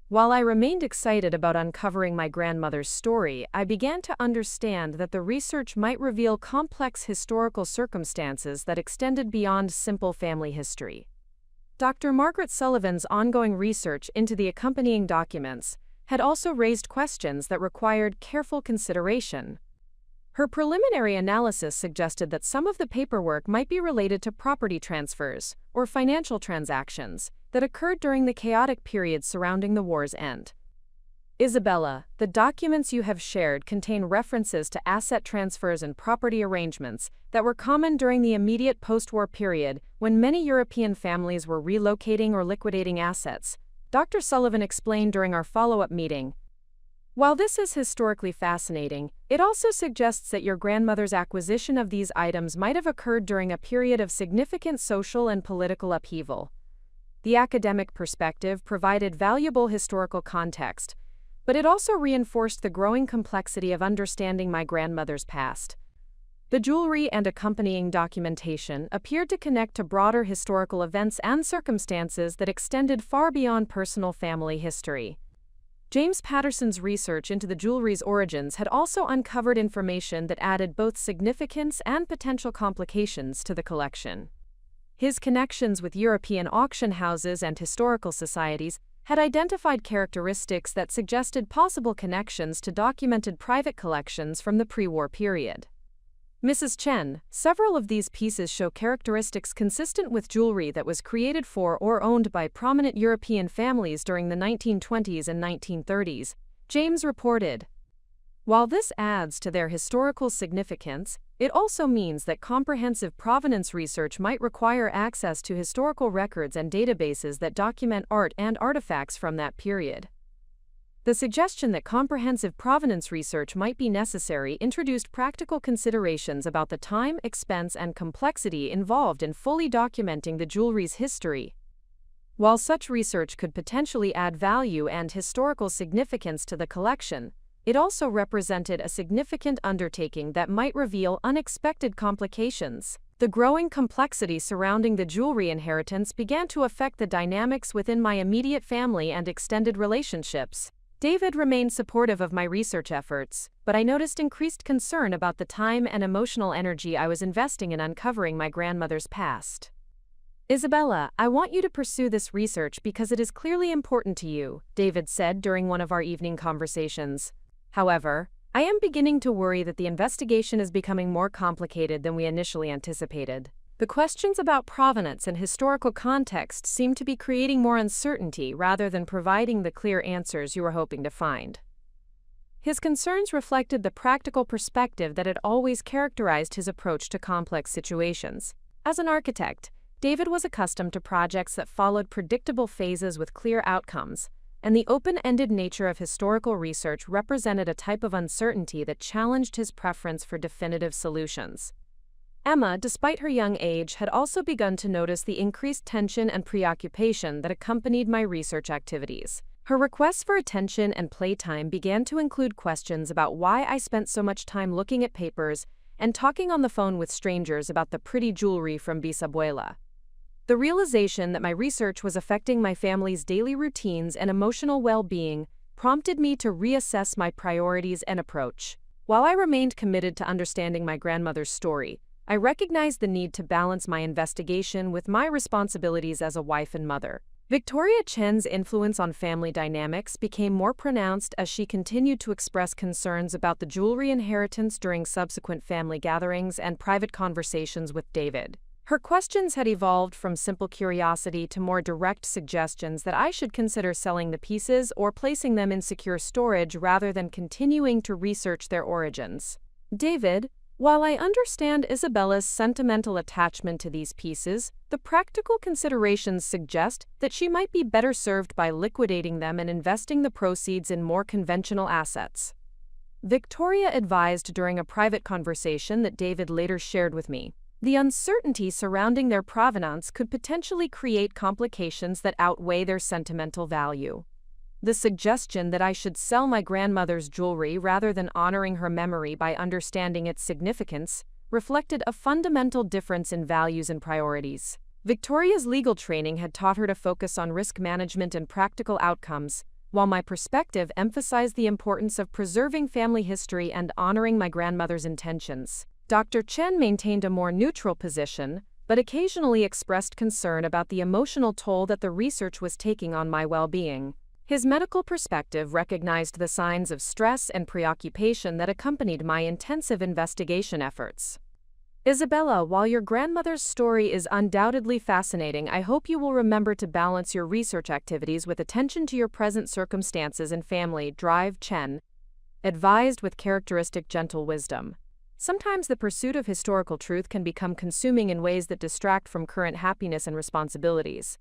While I remained excited about uncovering my grandmother's story, I began to understand that the research might reveal complex historical circumstances that extended beyond simple family history. Dr. Margaret Sullivan's ongoing research into the accompanying documents had also raised questions that required careful consideration. Her preliminary analysis suggested that some of the paperwork might be related to property transfers or financial transactions that occurred during the chaotic period surrounding the war's end. Isabella, the documents you have shared contain references to asset transfers and property arrangements that were common during the immediate post-war period when many European families were relocating or liquidating assets, Dr. Sullivan explained during our follow-up meeting. While this is historically fascinating, it also suggests that your grandmother's acquisition of these items might have occurred during a period of significant social and political upheaval. The academic perspective provided valuable historical context, but it also reinforced the growing complexity of understanding my grandmother's past. The jewelry and accompanying documentation appeared to connect to broader historical events and circumstances that extended far beyond personal family history. James Patterson's research into the jewelry's origins had also uncovered information that added both significance and potential complications to the collection. His connections with European auction houses and historical societies had identified characteristics that suggested possible connections to documented private collections from the pre-war period. Mrs. Chen, several of these pieces show characteristics consistent with jewelry that was created for or owned by prominent European families during the 1920s and 1930s, James reported. While this adds to their historical significance, it also means that comprehensive provenance research might require access to historical records and databases that document art and artifacts from that period. The suggestion that comprehensive provenance research might be necessary introduced practical considerations about the time, expense, and complexity involved in fully documenting the jewelry's history. While such research could potentially add value and historical significance to the collection, it also represented a significant undertaking that might reveal unexpected complications. The growing complexity surrounding the jewelry inheritance began to affect the dynamics within my immediate family and extended relationships. David remained supportive of my research efforts, but I noticed increased concern about the time and emotional energy I was investing in uncovering my grandmother's past. Isabella, I want you to pursue this research because it is clearly important to you, David said during one of our evening conversations. However, I am beginning to worry that the investigation is becoming more complicated than we initially anticipated. The questions about provenance and historical context seem to be creating more uncertainty rather than providing the clear answers you were hoping to find. His concerns reflected the practical perspective that had always characterized his approach to complex situations. As an architect, David was accustomed to projects that followed predictable phases with clear outcomes, and the open-ended nature of historical research represented a type of uncertainty that challenged his preference for definitive solutions. Emma, despite her young age, had also begun to notice the increased tension and preoccupation that accompanied my research activities. Her requests for attention and playtime began to include questions about why I spent so much time looking at papers and talking on the phone with strangers about the pretty jewelry from Bisabuela. The realization that my research was affecting my family's daily routines and emotional well-being prompted me to reassess my priorities and approach. While I remained committed to understanding my grandmother's story, I recognized the need to balance my investigation with my responsibilities as a wife and mother. Victoria Chen's influence on family dynamics became more pronounced as she continued to express concerns about the jewelry inheritance during subsequent family gatherings and private conversations with David. Her questions had evolved from simple curiosity to more direct suggestions that I should consider selling the pieces or placing them in secure storage rather than continuing to research their origins. David, while I understand Isabella's sentimental attachment to these pieces, the practical considerations suggest that she might be better served by liquidating them and investing the proceeds in more conventional assets. Victoria advised during a private conversation that David later shared with me. The uncertainty surrounding their provenance could potentially create complications that outweigh their sentimental value. The suggestion that I should sell my grandmother's jewelry rather than honoring her memory by understanding its significance reflected a fundamental difference in values and priorities. Victoria's legal training had taught her to focus on risk management and practical outcomes, while my perspective emphasized the importance of preserving family history and honoring my grandmother's intentions. Dr. Chen maintained a more neutral position, but occasionally expressed concern about the emotional toll that the research was taking on my well-being. His medical perspective recognized the signs of stress and preoccupation that accompanied my intensive investigation efforts. Isabella, while your grandmother's story is undoubtedly fascinating, I hope you will remember to balance your research activities with attention to your present circumstances and family. Drive Chen, advised with characteristic gentle wisdom. Sometimes the pursuit of historical truth can become consuming in ways that distract from current happiness and responsibilities.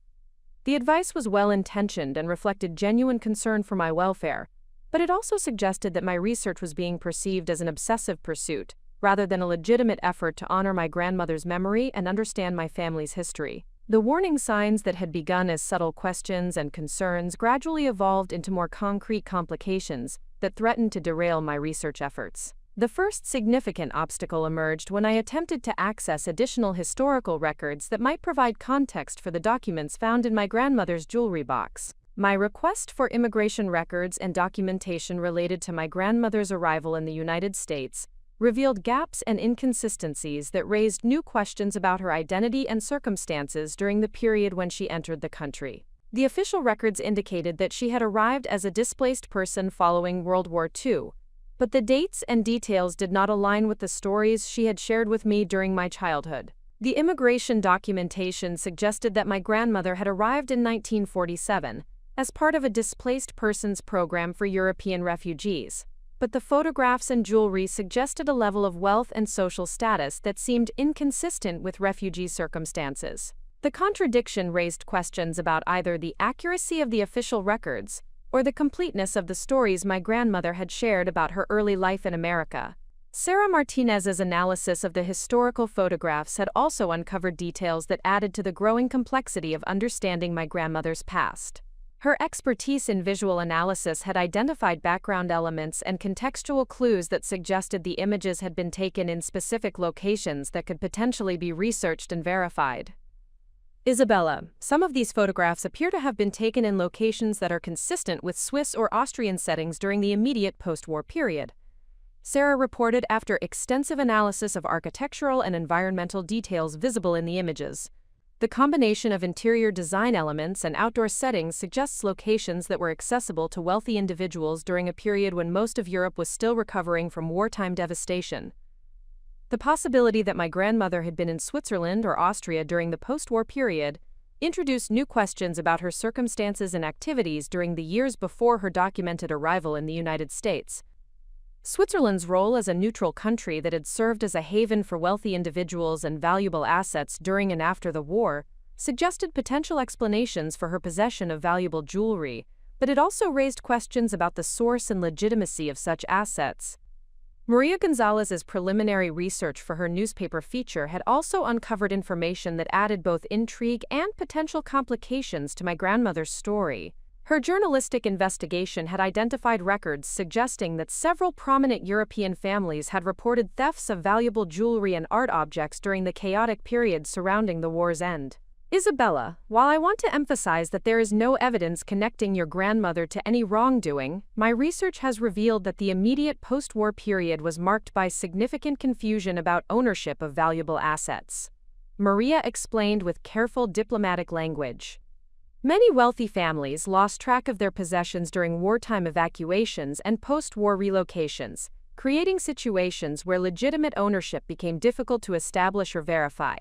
The advice was well-intentioned and reflected genuine concern for my welfare, but it also suggested that my research was being perceived as an obsessive pursuit, rather than a legitimate effort to honor my grandmother's memory and understand my family's history. The warning signs that had begun as subtle questions and concerns gradually evolved into more concrete complications that threatened to derail my research efforts. The first significant obstacle emerged when I attempted to access additional historical records that might provide context for the documents found in my grandmother's jewelry box. My request for immigration records and documentation related to my grandmother's arrival in the United States revealed gaps and inconsistencies that raised new questions about her identity and circumstances during the period when she entered the country. The official records indicated that she had arrived as a displaced person following World War II, but the dates and details did not align with the stories she had shared with me during my childhood. The immigration documentation suggested that my grandmother had arrived in 1947 as part of a displaced persons program for European refugees, but the photographs and jewelry suggested a level of wealth and social status that seemed inconsistent with refugee circumstances. The contradiction raised questions about either the accuracy of the official records or the completeness of the stories my grandmother had shared about her early life in America. Sarah Martinez's analysis of the historical photographs had also uncovered details that added to the growing complexity of understanding my grandmother's past. Her expertise in visual analysis had identified background elements and contextual clues that suggested the images had been taken in specific locations that could potentially be researched and verified. Isabella, some of these photographs appear to have been taken in locations that are consistent with Swiss or Austrian settings during the immediate post-war period, Sarah reported after extensive analysis of architectural and environmental details visible in the images. The combination of interior design elements and outdoor settings suggests locations that were accessible to wealthy individuals during a period when most of Europe was still recovering from wartime devastation. The possibility that my grandmother had been in Switzerland or Austria during the post-war period introduced new questions about her circumstances and activities during the years before her documented arrival in the United States. Switzerland's role as a neutral country that had served as a haven for wealthy individuals and valuable assets during and after the war suggested potential explanations for her possession of valuable jewelry, but it also raised questions about the source and legitimacy of such assets. Maria Gonzalez's preliminary research for her newspaper feature had also uncovered information that added both intrigue and potential complications to my grandmother's story. Her journalistic investigation had identified records suggesting that several prominent European families had reported thefts of valuable jewelry and art objects during the chaotic period surrounding the war's end. Isabella, while I want to emphasize that there is no evidence connecting your grandmother to any wrongdoing, my research has revealed that the immediate post-war period was marked by significant confusion about ownership of valuable assets. Maria explained with careful diplomatic language. Many wealthy families lost track of their possessions during wartime evacuations and post-war relocations, creating situations where legitimate ownership became difficult to establish or verify.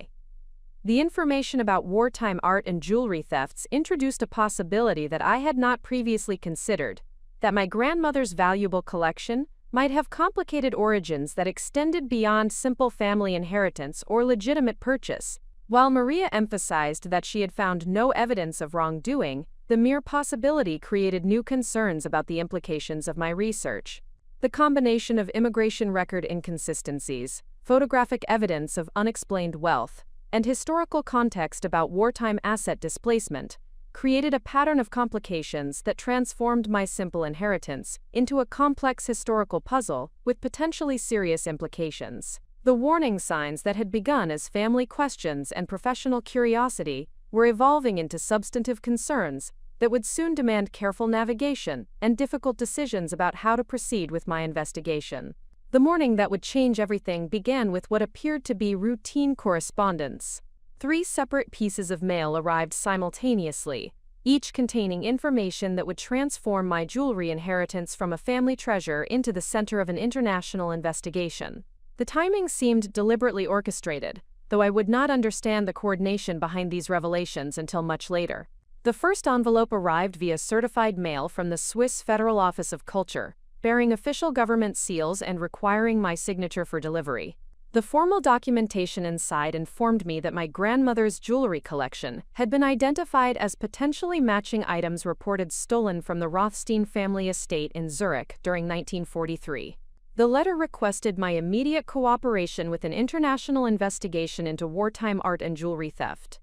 The information about wartime art and jewelry thefts introduced a possibility that I had not previously considered, that my grandmother's valuable collection might have complicated origins that extended beyond simple family inheritance or legitimate purchase. While Maria emphasized that she had found no evidence of wrongdoing, the mere possibility created new concerns about the implications of my research. The combination of immigration record inconsistencies, photographic evidence of unexplained wealth, and historical context about wartime asset displacement created a pattern of complications that transformed my simple inheritance into a complex historical puzzle with potentially serious implications. The warning signs that had begun as family questions and professional curiosity were evolving into substantive concerns that would soon demand careful navigation and difficult decisions about how to proceed with my investigation. The morning that would change everything began with what appeared to be routine correspondence. 3 separate pieces of mail arrived simultaneously, each containing information that would transform my jewelry inheritance from a family treasure into the center of an international investigation. The timing seemed deliberately orchestrated, though I would not understand the coordination behind these revelations until much later. The first envelope arrived via certified mail from the Swiss Federal Office of Culture, bearing official government seals and requiring my signature for delivery. The formal documentation inside informed me that my grandmother's jewelry collection had been identified as potentially matching items reported stolen from the Rothstein family estate in Zurich during 1943. The letter requested my immediate cooperation with an international investigation into wartime art and jewelry theft.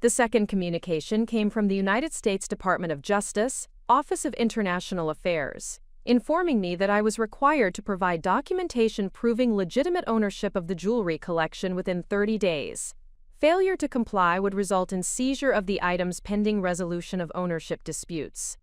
The second communication came from the United States Department of Justice, Office of International Affairs, informing me that I was required to provide documentation proving legitimate ownership of the jewelry collection within 30 days. Failure to comply would result in seizure of the items pending resolution of ownership disputes.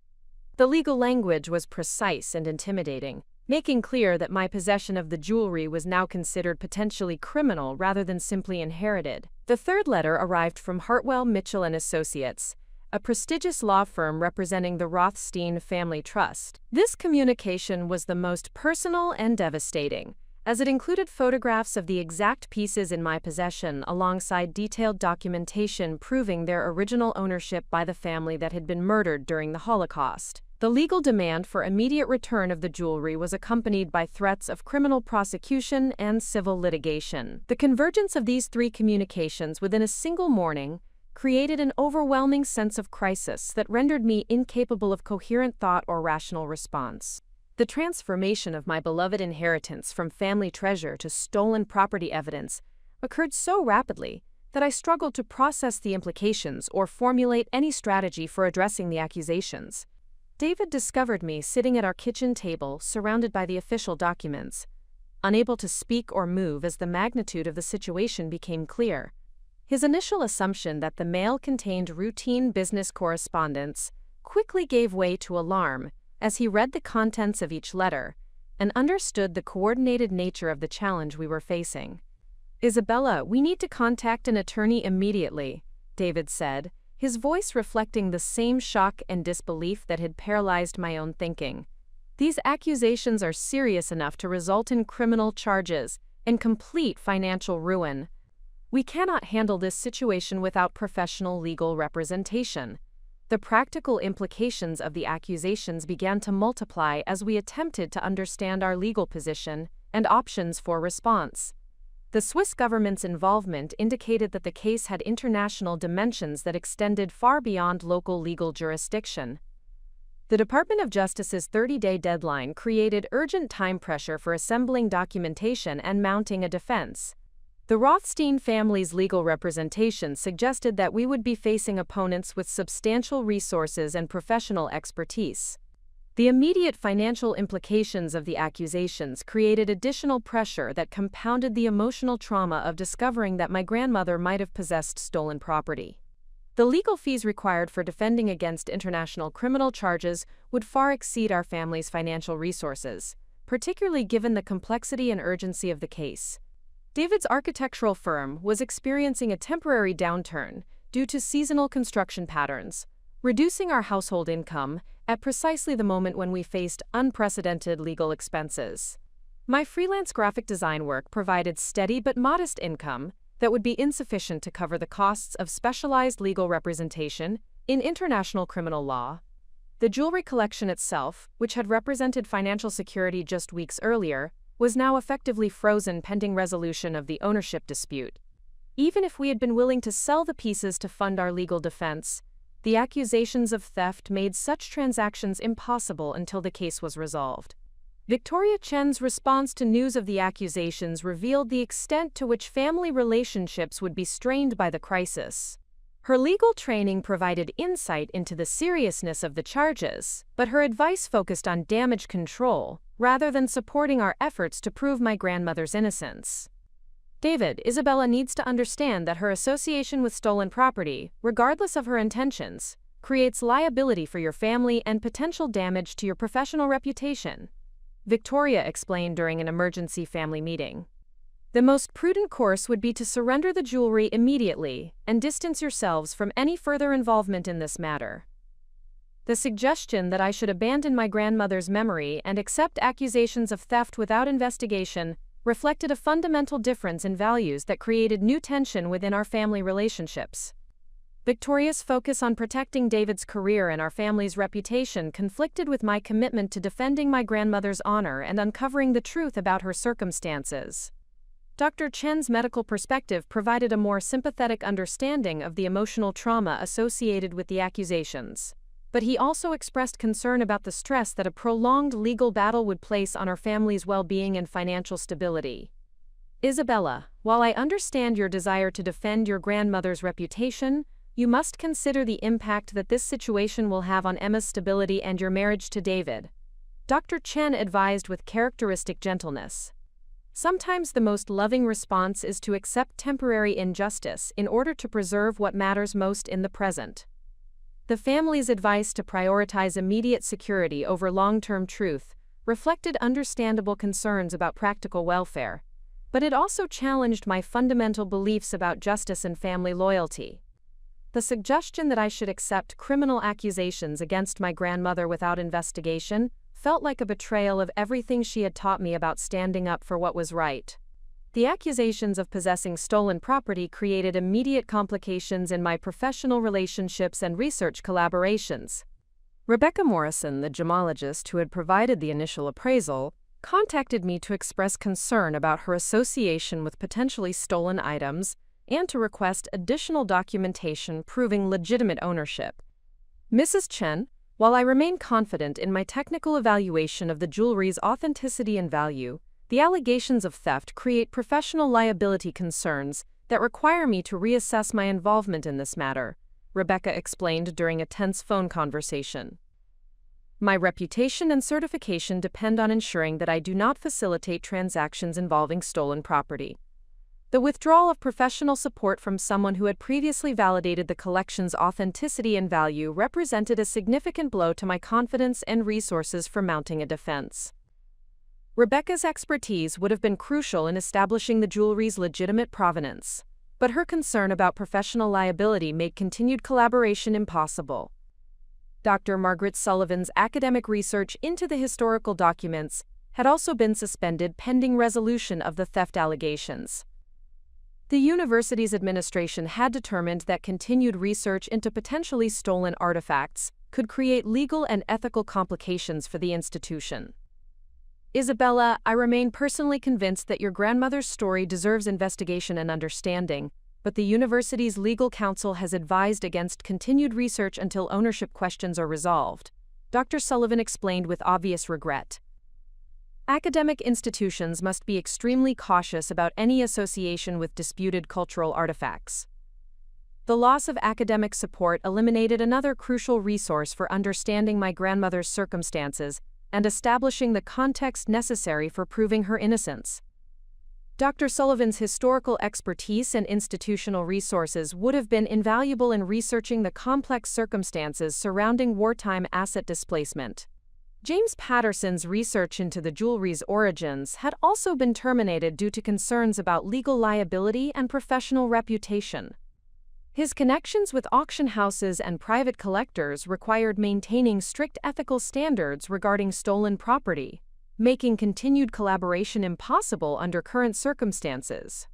The legal language was precise and intimidating, making clear that my possession of the jewelry was now considered potentially criminal rather than simply inherited. The third letter arrived from Hartwell, Mitchell & Associates, a prestigious law firm representing the Rothstein family trust. This communication was the most personal and devastating, as it included photographs of the exact pieces in my possession alongside detailed documentation proving their original ownership by the family that had been murdered during the Holocaust. The legal demand for immediate return of the jewelry was accompanied by threats of criminal prosecution and civil litigation. The convergence of these three communications within a single morning created an overwhelming sense of crisis that rendered me incapable of coherent thought or rational response. The transformation of my beloved inheritance from family treasure to stolen property evidence occurred so rapidly that I struggled to process the implications or formulate any strategy for addressing the accusations. David discovered me sitting at our kitchen table, surrounded by the official documents, unable to speak or move as the magnitude of the situation became clear. His initial assumption that the mail contained routine business correspondence quickly gave way to alarm as he read the contents of each letter and understood the coordinated nature of the challenge we were facing. "Isabella, we need to contact an attorney immediately," David said, his voice reflecting the same shock and disbelief that had paralyzed my own thinking. "These accusations are serious enough to result in criminal charges and complete financial ruin. We cannot handle this situation without professional legal representation." The practical implications of the accusations began to multiply as we attempted to understand our legal position and options for response. The Swiss government's involvement indicated that the case had international dimensions that extended far beyond local legal jurisdiction. The Department of Justice's 30-day deadline created urgent time pressure for assembling documentation and mounting a defense. The Rothstein family's legal representation suggested that we would be facing opponents with substantial resources and professional expertise. The immediate financial implications of the accusations created additional pressure that compounded the emotional trauma of discovering that my grandmother might have possessed stolen property. The legal fees required for defending against international criminal charges would far exceed our family's financial resources, particularly given the complexity and urgency of the case. David's architectural firm was experiencing a temporary downturn due to seasonal construction patterns, reducing our household income at precisely the moment when we faced unprecedented legal expenses. My freelance graphic design work provided steady but modest income that would be insufficient to cover the costs of specialized legal representation in international criminal law. The jewelry collection itself, which had represented financial security just weeks earlier, was now effectively frozen pending resolution of the ownership dispute. Even if we had been willing to sell the pieces to fund our legal defense, the accusations of theft made such transactions impossible until the case was resolved. Victoria Chen's response to news of the accusations revealed the extent to which family relationships would be strained by the crisis. Her legal training provided insight into the seriousness of the charges, but her advice focused on damage control rather than supporting our efforts to prove my grandmother's innocence. "David, Isabella needs to understand that her association with stolen property, regardless of her intentions, creates liability for your family and potential damage to your professional reputation," Victoria explained during an emergency family meeting. "The most prudent course would be to surrender the jewelry immediately and distance yourselves from any further involvement in this matter." The suggestion that I should abandon my grandmother's memory and accept accusations of theft without investigation reflected a fundamental difference in values that created new tension within our family relationships. Victoria's focus on protecting David's career and our family's reputation conflicted with my commitment to defending my grandmother's honor and uncovering the truth about her circumstances. Dr. Chen's medical perspective provided a more sympathetic understanding of the emotional trauma associated with the accusations, but he also expressed concern about the stress that a prolonged legal battle would place on our family's well-being and financial stability. Isabella, while I understand your desire to defend your grandmother's reputation, you must consider the impact that this situation will have on Emma's stability and your marriage to David. Dr. Chen advised with characteristic gentleness. Sometimes the most loving response is to accept temporary injustice in order to preserve what matters most in the present. The family's advice to prioritize immediate security over long-term truth reflected understandable concerns about practical welfare, but it also challenged my fundamental beliefs about justice and family loyalty. The suggestion that I should accept criminal accusations against my grandmother without investigation felt like a betrayal of everything she had taught me about standing up for what was right. The accusations of possessing stolen property created immediate complications in my professional relationships and research collaborations. Rebecca Morrison, the gemologist who had provided the initial appraisal, contacted me to express concern about her association with potentially stolen items and to request additional documentation proving legitimate ownership. Mrs. Chen, while I remain confident in my technical evaluation of the jewelry's authenticity and value, the allegations of theft create professional liability concerns that require me to reassess my involvement in this matter, Rebecca explained during a tense phone conversation. My reputation and certification depend on ensuring that I do not facilitate transactions involving stolen property. The withdrawal of professional support from someone who had previously validated the collection's authenticity and value represented a significant blow to my confidence and resources for mounting a defense. Rebecca's expertise would have been crucial in establishing the jewelry's legitimate provenance, but her concern about professional liability made continued collaboration impossible. Dr. Margaret Sullivan's academic research into the historical documents had also been suspended pending resolution of the theft allegations. The university's administration had determined that continued research into potentially stolen artifacts could create legal and ethical complications for the institution. Isabella, I remain personally convinced that your grandmother's story deserves investigation and understanding, but the university's legal counsel has advised against continued research until ownership questions are resolved, Dr. Sullivan explained with obvious regret. Academic institutions must be extremely cautious about any association with disputed cultural artifacts. The loss of academic support eliminated another crucial resource for understanding my grandmother's circumstances and establishing the context necessary for proving her innocence. Dr. Sullivan's historical expertise and institutional resources would have been invaluable in researching the complex circumstances surrounding wartime asset displacement. James Patterson's research into the jewelry's origins had also been terminated due to concerns about legal liability and professional reputation. His connections with auction houses and private collectors required maintaining strict ethical standards regarding stolen property, making continued collaboration impossible under current circumstances.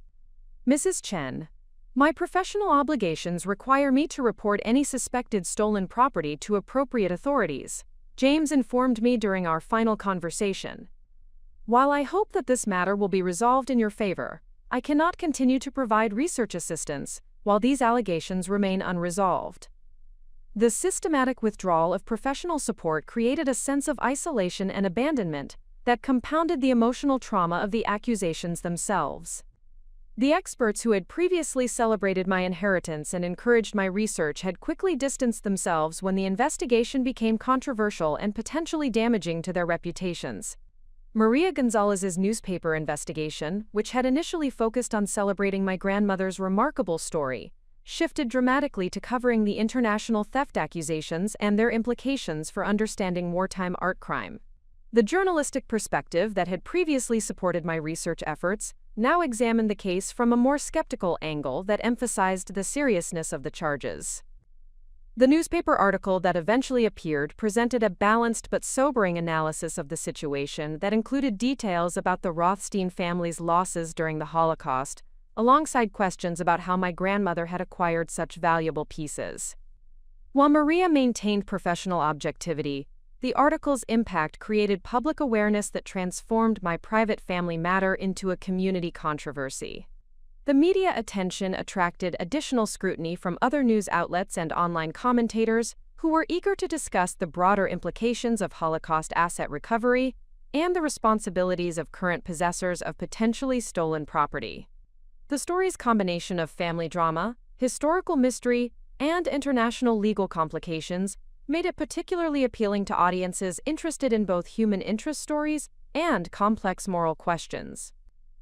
Mrs. Chen, my professional obligations require me to report any suspected stolen property to appropriate authorities, James informed me during our final conversation. While I hope that this matter will be resolved in your favor, I cannot continue to provide research assistance while these allegations remain unresolved. The systematic withdrawal of professional support created a sense of isolation and abandonment that compounded the emotional trauma of the accusations themselves. The experts who had previously celebrated my inheritance and encouraged my research had quickly distanced themselves when the investigation became controversial and potentially damaging to their reputations. Maria Gonzalez's newspaper investigation, which had initially focused on celebrating my grandmother's remarkable story, shifted dramatically to covering the international theft accusations and their implications for understanding wartime art crime. The journalistic perspective that had previously supported my research efforts now examined the case from a more skeptical angle that emphasized the seriousness of the charges. The newspaper article that eventually appeared presented a balanced but sobering analysis of the situation that included details about the Rothstein family's losses during the Holocaust, alongside questions about how my grandmother had acquired such valuable pieces. While Maria maintained professional objectivity, the article's impact created public awareness that transformed my private family matter into a community controversy. The media attention attracted additional scrutiny from other news outlets and online commentators who were eager to discuss the broader implications of Holocaust asset recovery and the responsibilities of current possessors of potentially stolen property. The story's combination of family drama, historical mystery, and international legal complications made it particularly appealing to audiences interested in both human interest stories and complex moral questions.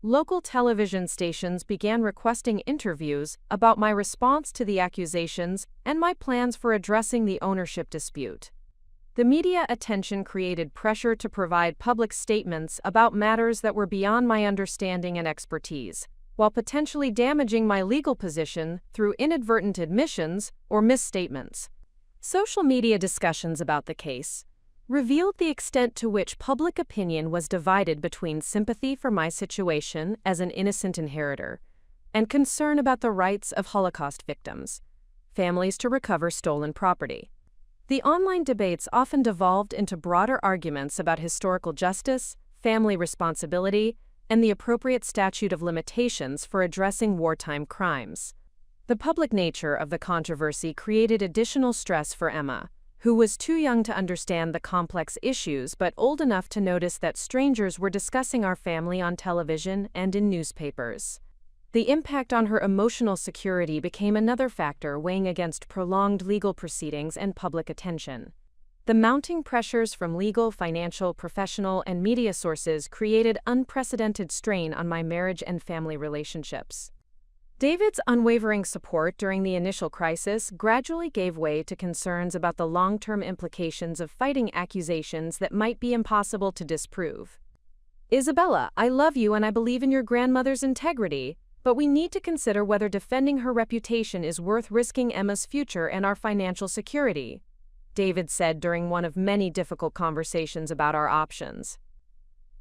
Local television stations began requesting interviews about my response to the accusations and my plans for addressing the ownership dispute. The media attention created pressure to provide public statements about matters that were beyond my understanding and expertise, while potentially damaging my legal position through inadvertent admissions or misstatements. Social media discussions about the case revealed the extent to which public opinion was divided between sympathy for my situation as an innocent inheritor and concern about the rights of Holocaust victims, families to recover stolen property. The online debates often devolved into broader arguments about historical justice, family responsibility, and the appropriate statute of limitations for addressing wartime crimes. The public nature of the controversy created additional stress for Emma, who was too young to understand the complex issues but old enough to notice that strangers were discussing our family on television and in newspapers. The impact on her emotional security became another factor weighing against prolonged legal proceedings and public attention. The mounting pressures from legal, financial, professional, and media sources created unprecedented strain on my marriage and family relationships. David's unwavering support during the initial crisis gradually gave way to concerns about the long-term implications of fighting accusations that might be impossible to disprove. "Isabella, I love you and I believe in your grandmother's integrity, but we need to consider whether defending her reputation is worth risking Emma's future and our financial security," David said during one of many difficult conversations about our options.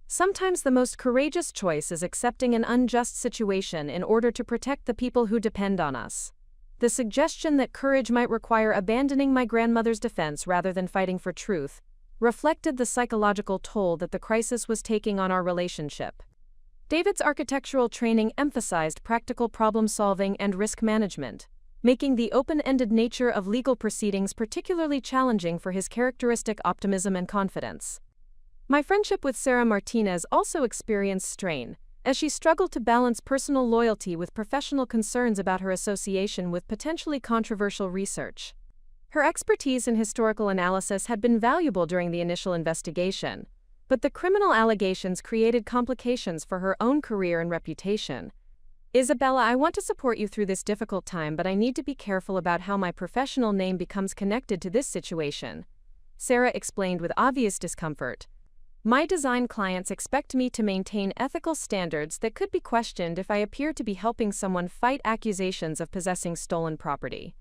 Sometimes the most courageous choice is accepting an unjust situation in order to protect the people who depend on us. The suggestion that courage might require abandoning my grandmother's defense rather than fighting for truth reflected the psychological toll that the crisis was taking on our relationship. David's architectural training emphasized practical problem-solving and risk management, making the open-ended nature of legal proceedings particularly challenging for his characteristic optimism and confidence. My friendship with Sarah Martinez also experienced strain, as she struggled to balance personal loyalty with professional concerns about her association with potentially controversial research. Her expertise in historical analysis had been valuable during the initial investigation, but the criminal allegations created complications for her own career and reputation. "Isabella, I want to support you through this difficult time, but I need to be careful about how my professional name becomes connected to this situation," Sarah explained with obvious discomfort. "My design clients expect me to maintain ethical standards that could be questioned if I appear to be helping someone fight accusations of possessing stolen property."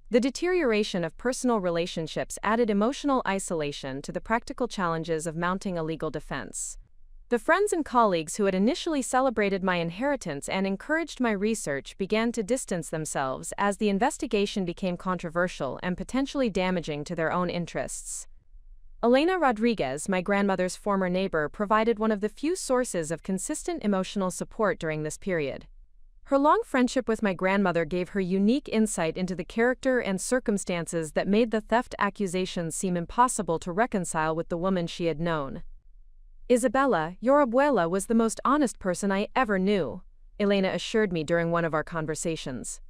The deterioration of personal relationships added emotional isolation to the practical challenges of mounting a legal defense. The friends and colleagues who had initially celebrated my inheritance and encouraged my research began to distance themselves as the investigation became controversial and potentially damaging to their own interests. Elena Rodriguez, my grandmother's former neighbor, provided one of the few sources of consistent emotional support during this period. Her long friendship with my grandmother gave her unique insight into the character and circumstances that made the theft accusations seem impossible to reconcile with the woman she had known. "Isabella, your abuela was the most honest person I ever knew," Elena assured me during one of our conversations.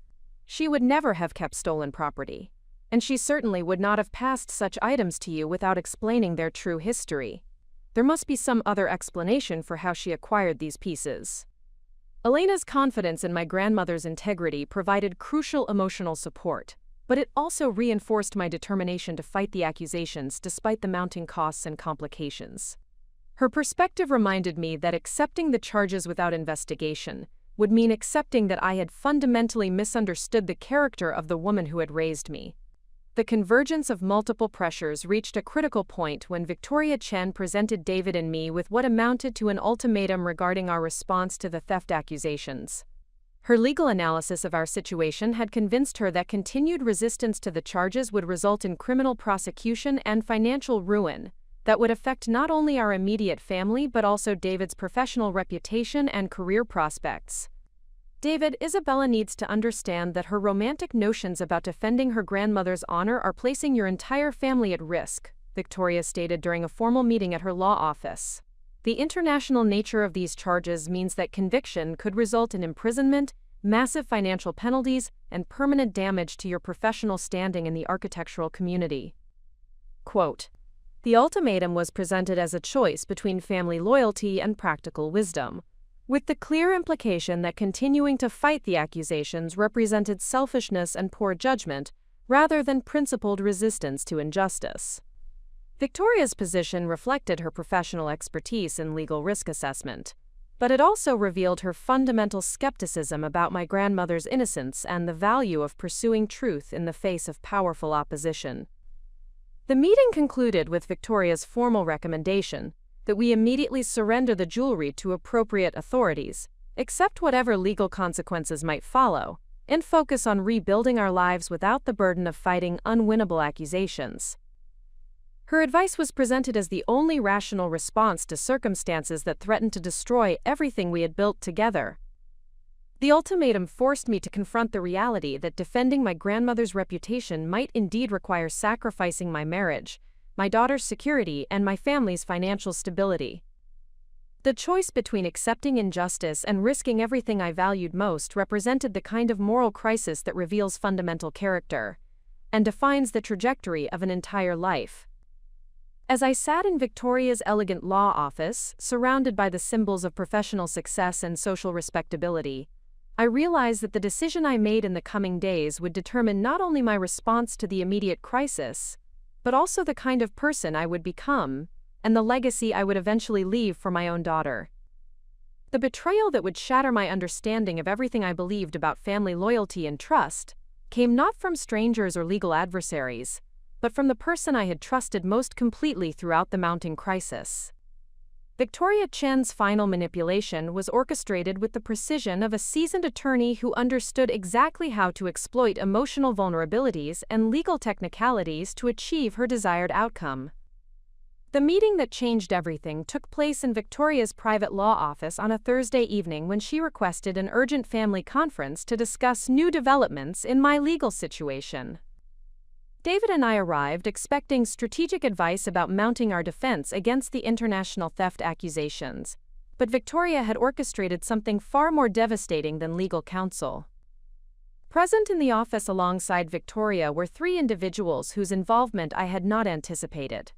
"She would never have kept stolen property, and she certainly would not have passed such items to you without explaining their true history. There must be some other explanation for how she acquired these pieces." Elena's confidence in my grandmother's integrity provided crucial emotional support, but it also reinforced my determination to fight the accusations despite the mounting costs and complications. Her perspective reminded me that accepting the charges without investigation would mean accepting that I had fundamentally misunderstood the character of the woman who had raised me. The convergence of multiple pressures reached a critical point when Victoria Chen presented David and me with what amounted to an ultimatum regarding our response to the theft accusations. Her legal analysis of our situation had convinced her that continued resistance to the charges would result in criminal prosecution and financial ruin that would affect not only our immediate family but also David's professional reputation and career prospects. David, Isabella needs to understand that her romantic notions about defending her grandmother's honor are placing your entire family at risk, Victoria stated during a formal meeting at her law office. The international nature of these charges means that conviction could result in imprisonment, massive financial penalties, and permanent damage to your professional standing in the architectural community. Quote, "The ultimatum was presented as a choice between family loyalty and practical wisdom, with the clear implication that continuing to fight the accusations represented selfishness and poor judgment rather than principled resistance to injustice." Victoria's position reflected her professional expertise in legal risk assessment, but it also revealed her fundamental skepticism about my grandmother's innocence and the value of pursuing truth in the face of powerful opposition. The meeting concluded with Victoria's formal recommendation that we immediately surrender the jewelry to appropriate authorities, accept whatever legal consequences might follow, and focus on rebuilding our lives without the burden of fighting unwinnable accusations. Her advice was presented as the only rational response to circumstances that threatened to destroy everything we had built together. The ultimatum forced me to confront the reality that defending my grandmother's reputation might indeed require sacrificing my marriage, my daughter's security, and my family's financial stability. The choice between accepting injustice and risking everything I valued most represented the kind of moral crisis that reveals fundamental character and defines the trajectory of an entire life. As I sat in Victoria's elegant law office, surrounded by the symbols of professional success and social respectability, I realized that the decision I made in the coming days would determine not only my response to the immediate crisis, but also the kind of person I would become and the legacy I would eventually leave for my own daughter. The betrayal that would shatter my understanding of everything I believed about family loyalty and trust came not from strangers or legal adversaries, but from the person I had trusted most completely throughout the mounting crisis. Victoria Chen's final manipulation was orchestrated with the precision of a seasoned attorney who understood exactly how to exploit emotional vulnerabilities and legal technicalities to achieve her desired outcome. The meeting that changed everything took place in Victoria's private law office on a Thursday evening when she requested an urgent family conference to discuss new developments in my legal situation. David and I arrived expecting strategic advice about mounting our defense against the international theft accusations, but Victoria had orchestrated something far more devastating than legal counsel. Present in the office alongside Victoria were three individuals whose involvement I had not anticipated.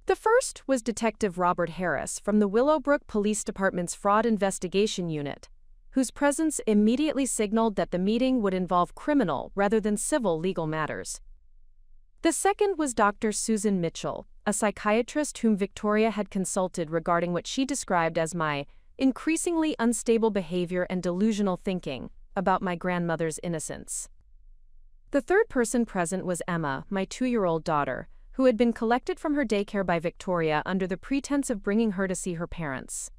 The first was Detective Robert Harris from the Willowbrook Police Department's Fraud Investigation Unit, whose presence immediately signaled that the meeting would involve criminal rather than civil legal matters. The second was Dr. Susan Mitchell, a psychiatrist whom Victoria had consulted regarding what she described as my increasingly unstable behavior and delusional thinking about my grandmother's innocence. The third person present was Emma, my 2-year-old daughter, who had been collected from her daycare by Victoria under the pretense of bringing her to see her parents.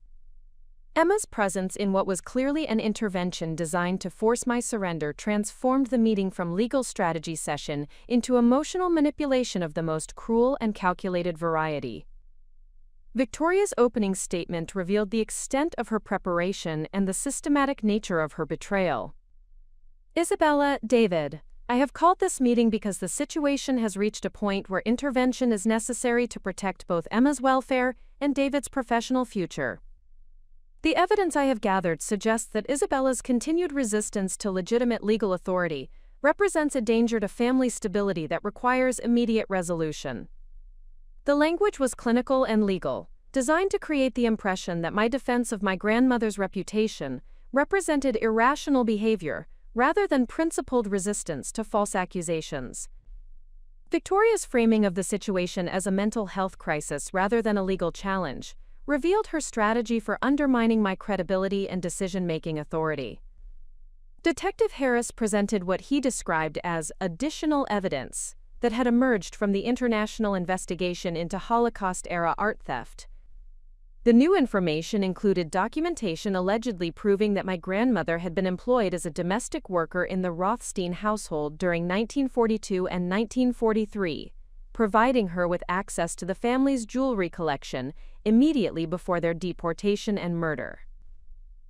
Emma's presence in what was clearly an intervention designed to force my surrender transformed the meeting from legal strategy session into emotional manipulation of the most cruel and calculated variety. Victoria's opening statement revealed the extent of her preparation and the systematic nature of her betrayal. "Isabella, David, I have called this meeting because the situation has reached a point where intervention is necessary to protect both Emma's welfare and David's professional future. The evidence I have gathered suggests that Isabella's continued resistance to legitimate legal authority represents a danger to family stability that requires immediate resolution." The language was clinical and legal, designed to create the impression that my defense of my grandmother's reputation represented irrational behavior rather than principled resistance to false accusations. Victoria's framing of the situation as a mental health crisis rather than a legal challenge revealed her strategy for undermining my credibility and decision-making authority. Detective Harris presented what he described as additional evidence, that had emerged from the international investigation into Holocaust-era art theft. The new information included documentation allegedly proving that my grandmother had been employed as a domestic worker in the Rothstein household during 1942 and 1943, providing her with access to the family's jewelry collection immediately before their deportation and murder.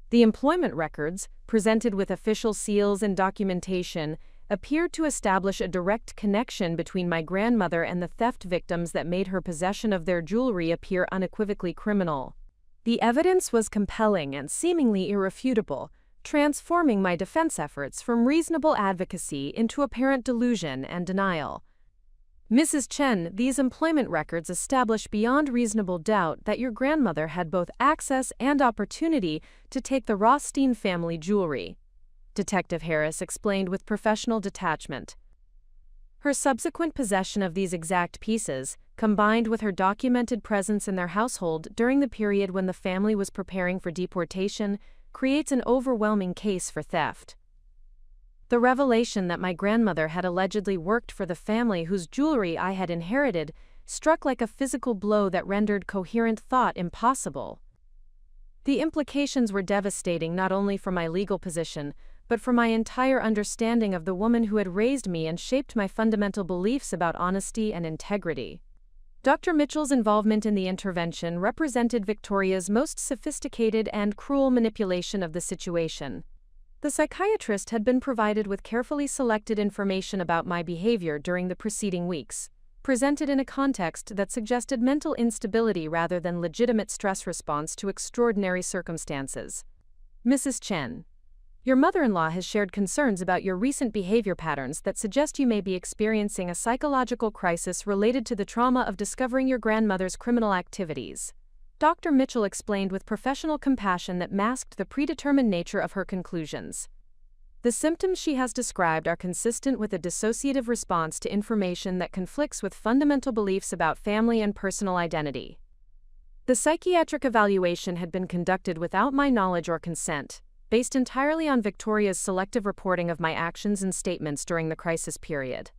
The employment records, presented with official seals and documentation, appeared to establish a direct connection between my grandmother and the theft victims that made her possession of their jewelry appear unequivocally criminal. The evidence was compelling and seemingly irrefutable, transforming my defense efforts from reasonable advocacy into apparent delusion and denial. Mrs. Chen, these employment records establish beyond reasonable doubt that your grandmother had both access and opportunity to take the Rothstein family jewelry, Detective Harris explained with professional detachment. Her subsequent possession of these exact pieces, combined with her documented presence in their household during the period when the family was preparing for deportation, creates an overwhelming case for theft. The revelation that my grandmother had allegedly worked for the family whose jewelry I had inherited struck like a physical blow that rendered coherent thought impossible. The implications were devastating not only for my legal position, but for my entire understanding of the woman who had raised me and shaped my fundamental beliefs about honesty and integrity. Dr. Mitchell's involvement in the intervention represented Victoria's most sophisticated and cruel manipulation of the situation. The psychiatrist had been provided with carefully selected information about my behavior during the preceding weeks, presented in a context that suggested mental instability rather than legitimate stress response to extraordinary circumstances. Mrs. Chen, your mother-in-law has shared concerns about your recent behavior patterns that suggest you may be experiencing a psychological crisis related to the trauma of discovering your grandmother's criminal activities. Dr. Mitchell explained with professional compassion that masked the predetermined nature of her conclusions. The symptoms she has described are consistent with a dissociative response to information that conflicts with fundamental beliefs about family and personal identity. The psychiatric evaluation had been conducted without my knowledge or consent, based entirely on Victoria's selective reporting of my actions and statements during the crisis period.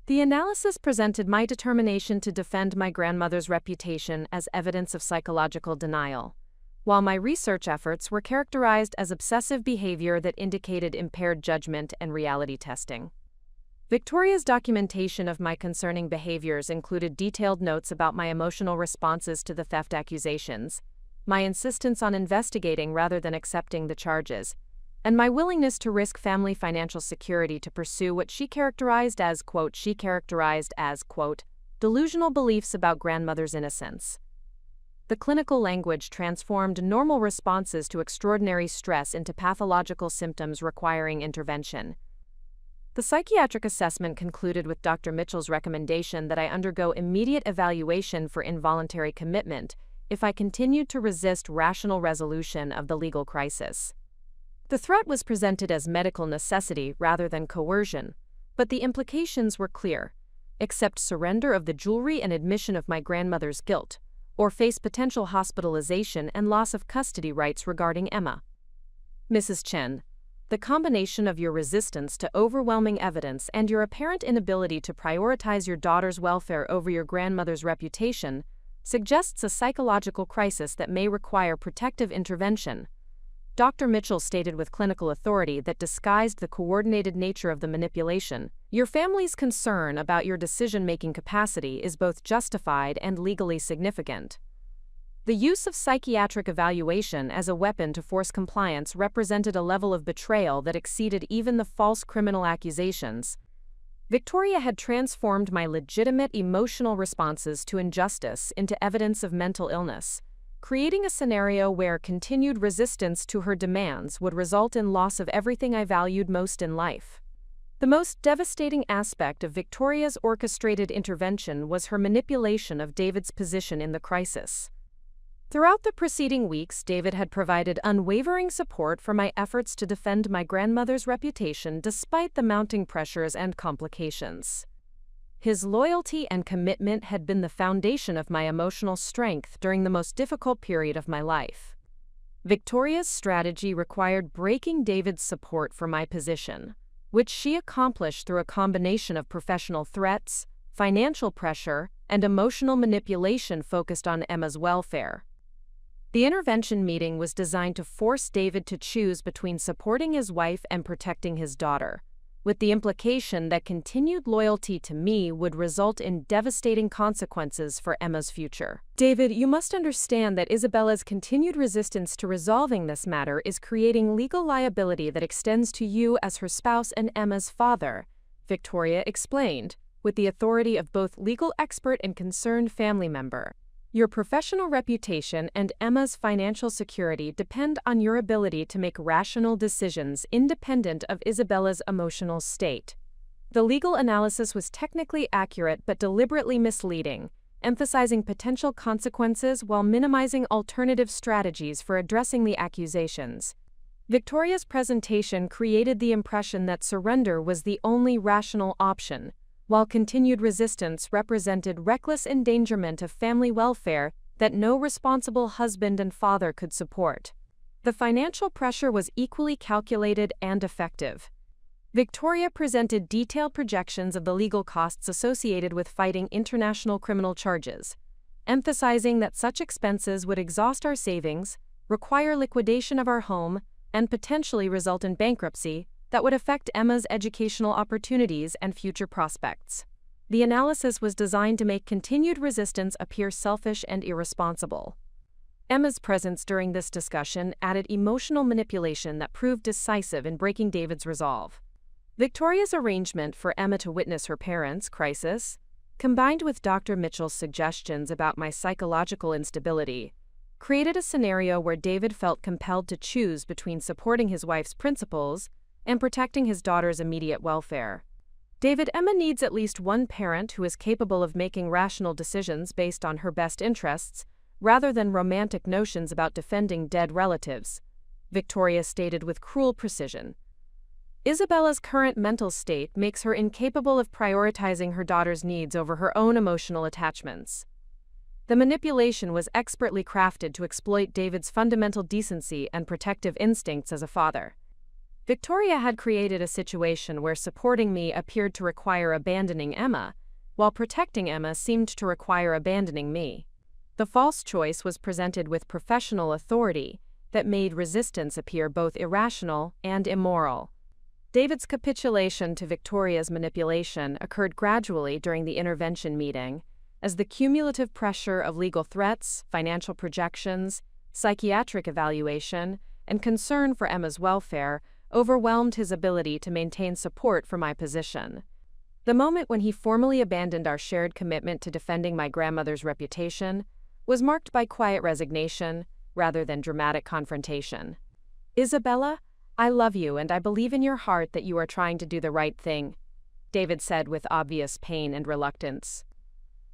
The analysis presented my determination to defend my grandmother's reputation as evidence of psychological denial, while my research efforts were characterized as obsessive behavior that indicated impaired judgment and reality testing. Victoria's documentation of my concerning behaviors included detailed notes about my emotional responses to the theft accusations, my insistence on investigating rather than accepting the charges, and my willingness to risk family financial security to pursue what she characterized as, quote, delusional beliefs about grandmother's innocence. The clinical language transformed normal responses to extraordinary stress into pathological symptoms requiring intervention. The psychiatric assessment concluded with Dr. Mitchell's recommendation that I undergo immediate evaluation for involuntary commitment if I continued to resist rational resolution of the legal crisis. The threat was presented as medical necessity rather than coercion, but the implications were clear: accept surrender of the jewelry and admission of my grandmother's guilt, or face potential hospitalization and loss of custody rights regarding Emma. Mrs. Chen, the combination of your resistance to overwhelming evidence and your apparent inability to prioritize your daughter's welfare over your grandmother's reputation suggests a psychological crisis that may require protective intervention. Dr. Mitchell stated with clinical authority that disguised the coordinated nature of the manipulation. Your family's concern about your decision-making capacity is both justified and legally significant. The use of psychiatric evaluation as a weapon to force compliance represented a level of betrayal that exceeded even the false criminal accusations. Victoria had transformed my legitimate emotional responses to injustice into evidence of mental illness, creating a scenario where continued resistance to her demands would result in loss of everything I valued most in life. The most devastating aspect of Victoria's orchestrated intervention was her manipulation of David's position in the crisis. Throughout the preceding weeks, David had provided unwavering support for my efforts to defend my grandmother's reputation despite the mounting pressures and complications. His loyalty and commitment had been the foundation of my emotional strength during the most difficult period of my life. Victoria's strategy required breaking David's support for my position. which she accomplished through a combination of professional threats, financial pressure, and emotional manipulation focused on Emma's welfare. The intervention meeting was designed to force David to choose between supporting his wife and protecting his daughter, with the implication that continued loyalty to me would result in devastating consequences for Emma's future. David, you must understand that Isabella's continued resistance to resolving this matter is creating legal liability that extends to you as her spouse and Emma's father, Victoria explained, with the authority of both legal expert and concerned family member. Your professional reputation and Emma's financial security depend on your ability to make rational decisions independent of Isabella's emotional state. The legal analysis was technically accurate but deliberately misleading, emphasizing potential consequences while minimizing alternative strategies for addressing the accusations. Victoria's presentation created the impression that surrender was the only rational option, while continued resistance represented reckless endangerment of family welfare that no responsible husband and father could support. The financial pressure was equally calculated and effective. Victoria presented detailed projections of the legal costs associated with fighting international criminal charges, emphasizing that such expenses would exhaust our savings, require liquidation of our home, and potentially result in bankruptcy that would affect Emma's educational opportunities and future prospects. The analysis was designed to make continued resistance appear selfish and irresponsible. Emma's presence during this discussion added emotional manipulation that proved decisive in breaking David's resolve. Victoria's arrangement for Emma to witness her parents' crisis, combined with Dr. Mitchell's suggestions about my psychological instability, created a scenario where David felt compelled to choose between supporting his wife's principles and protecting his daughter's immediate welfare. David, Emma needs at least one parent who is capable of making rational decisions based on her best interests, rather than romantic notions about defending dead relatives, Victoria stated with cruel precision. Isabella's current mental state makes her incapable of prioritizing her daughter's needs over her own emotional attachments. The manipulation was expertly crafted to exploit David's fundamental decency and protective instincts as a father. Victoria had created a situation where supporting me appeared to require abandoning Emma, while protecting Emma seemed to require abandoning me. The false choice was presented with professional authority that made resistance appear both irrational and immoral. David's capitulation to Victoria's manipulation occurred gradually during the intervention meeting, as the cumulative pressure of legal threats, financial projections, psychiatric evaluation, and concern for Emma's welfare overwhelmed his ability to maintain support for my position. The moment when he formally abandoned our shared commitment to defending my grandmother's reputation was marked by quiet resignation rather than dramatic confrontation. Isabella, I love you and I believe in your heart that you are trying to do the right thing, David said with obvious pain and reluctance.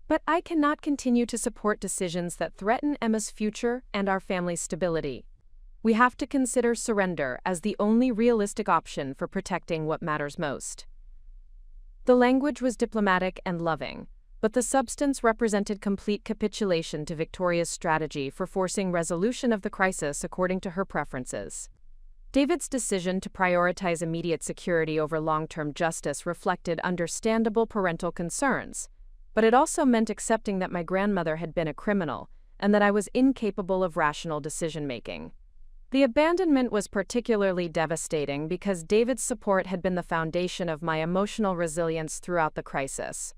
But I cannot continue to support decisions that threaten Emma's future and our family's stability. We have to consider surrender as the only realistic option for protecting what matters most. The language was diplomatic and loving, but the substance represented complete capitulation to Victoria's strategy for forcing resolution of the crisis according to her preferences. David's decision to prioritize immediate security over long-term justice reflected understandable parental concerns, but it also meant accepting that my grandmother had been a criminal and that I was incapable of rational decision-making. The abandonment was particularly devastating because David's support had been the foundation of my emotional resilience throughout the crisis.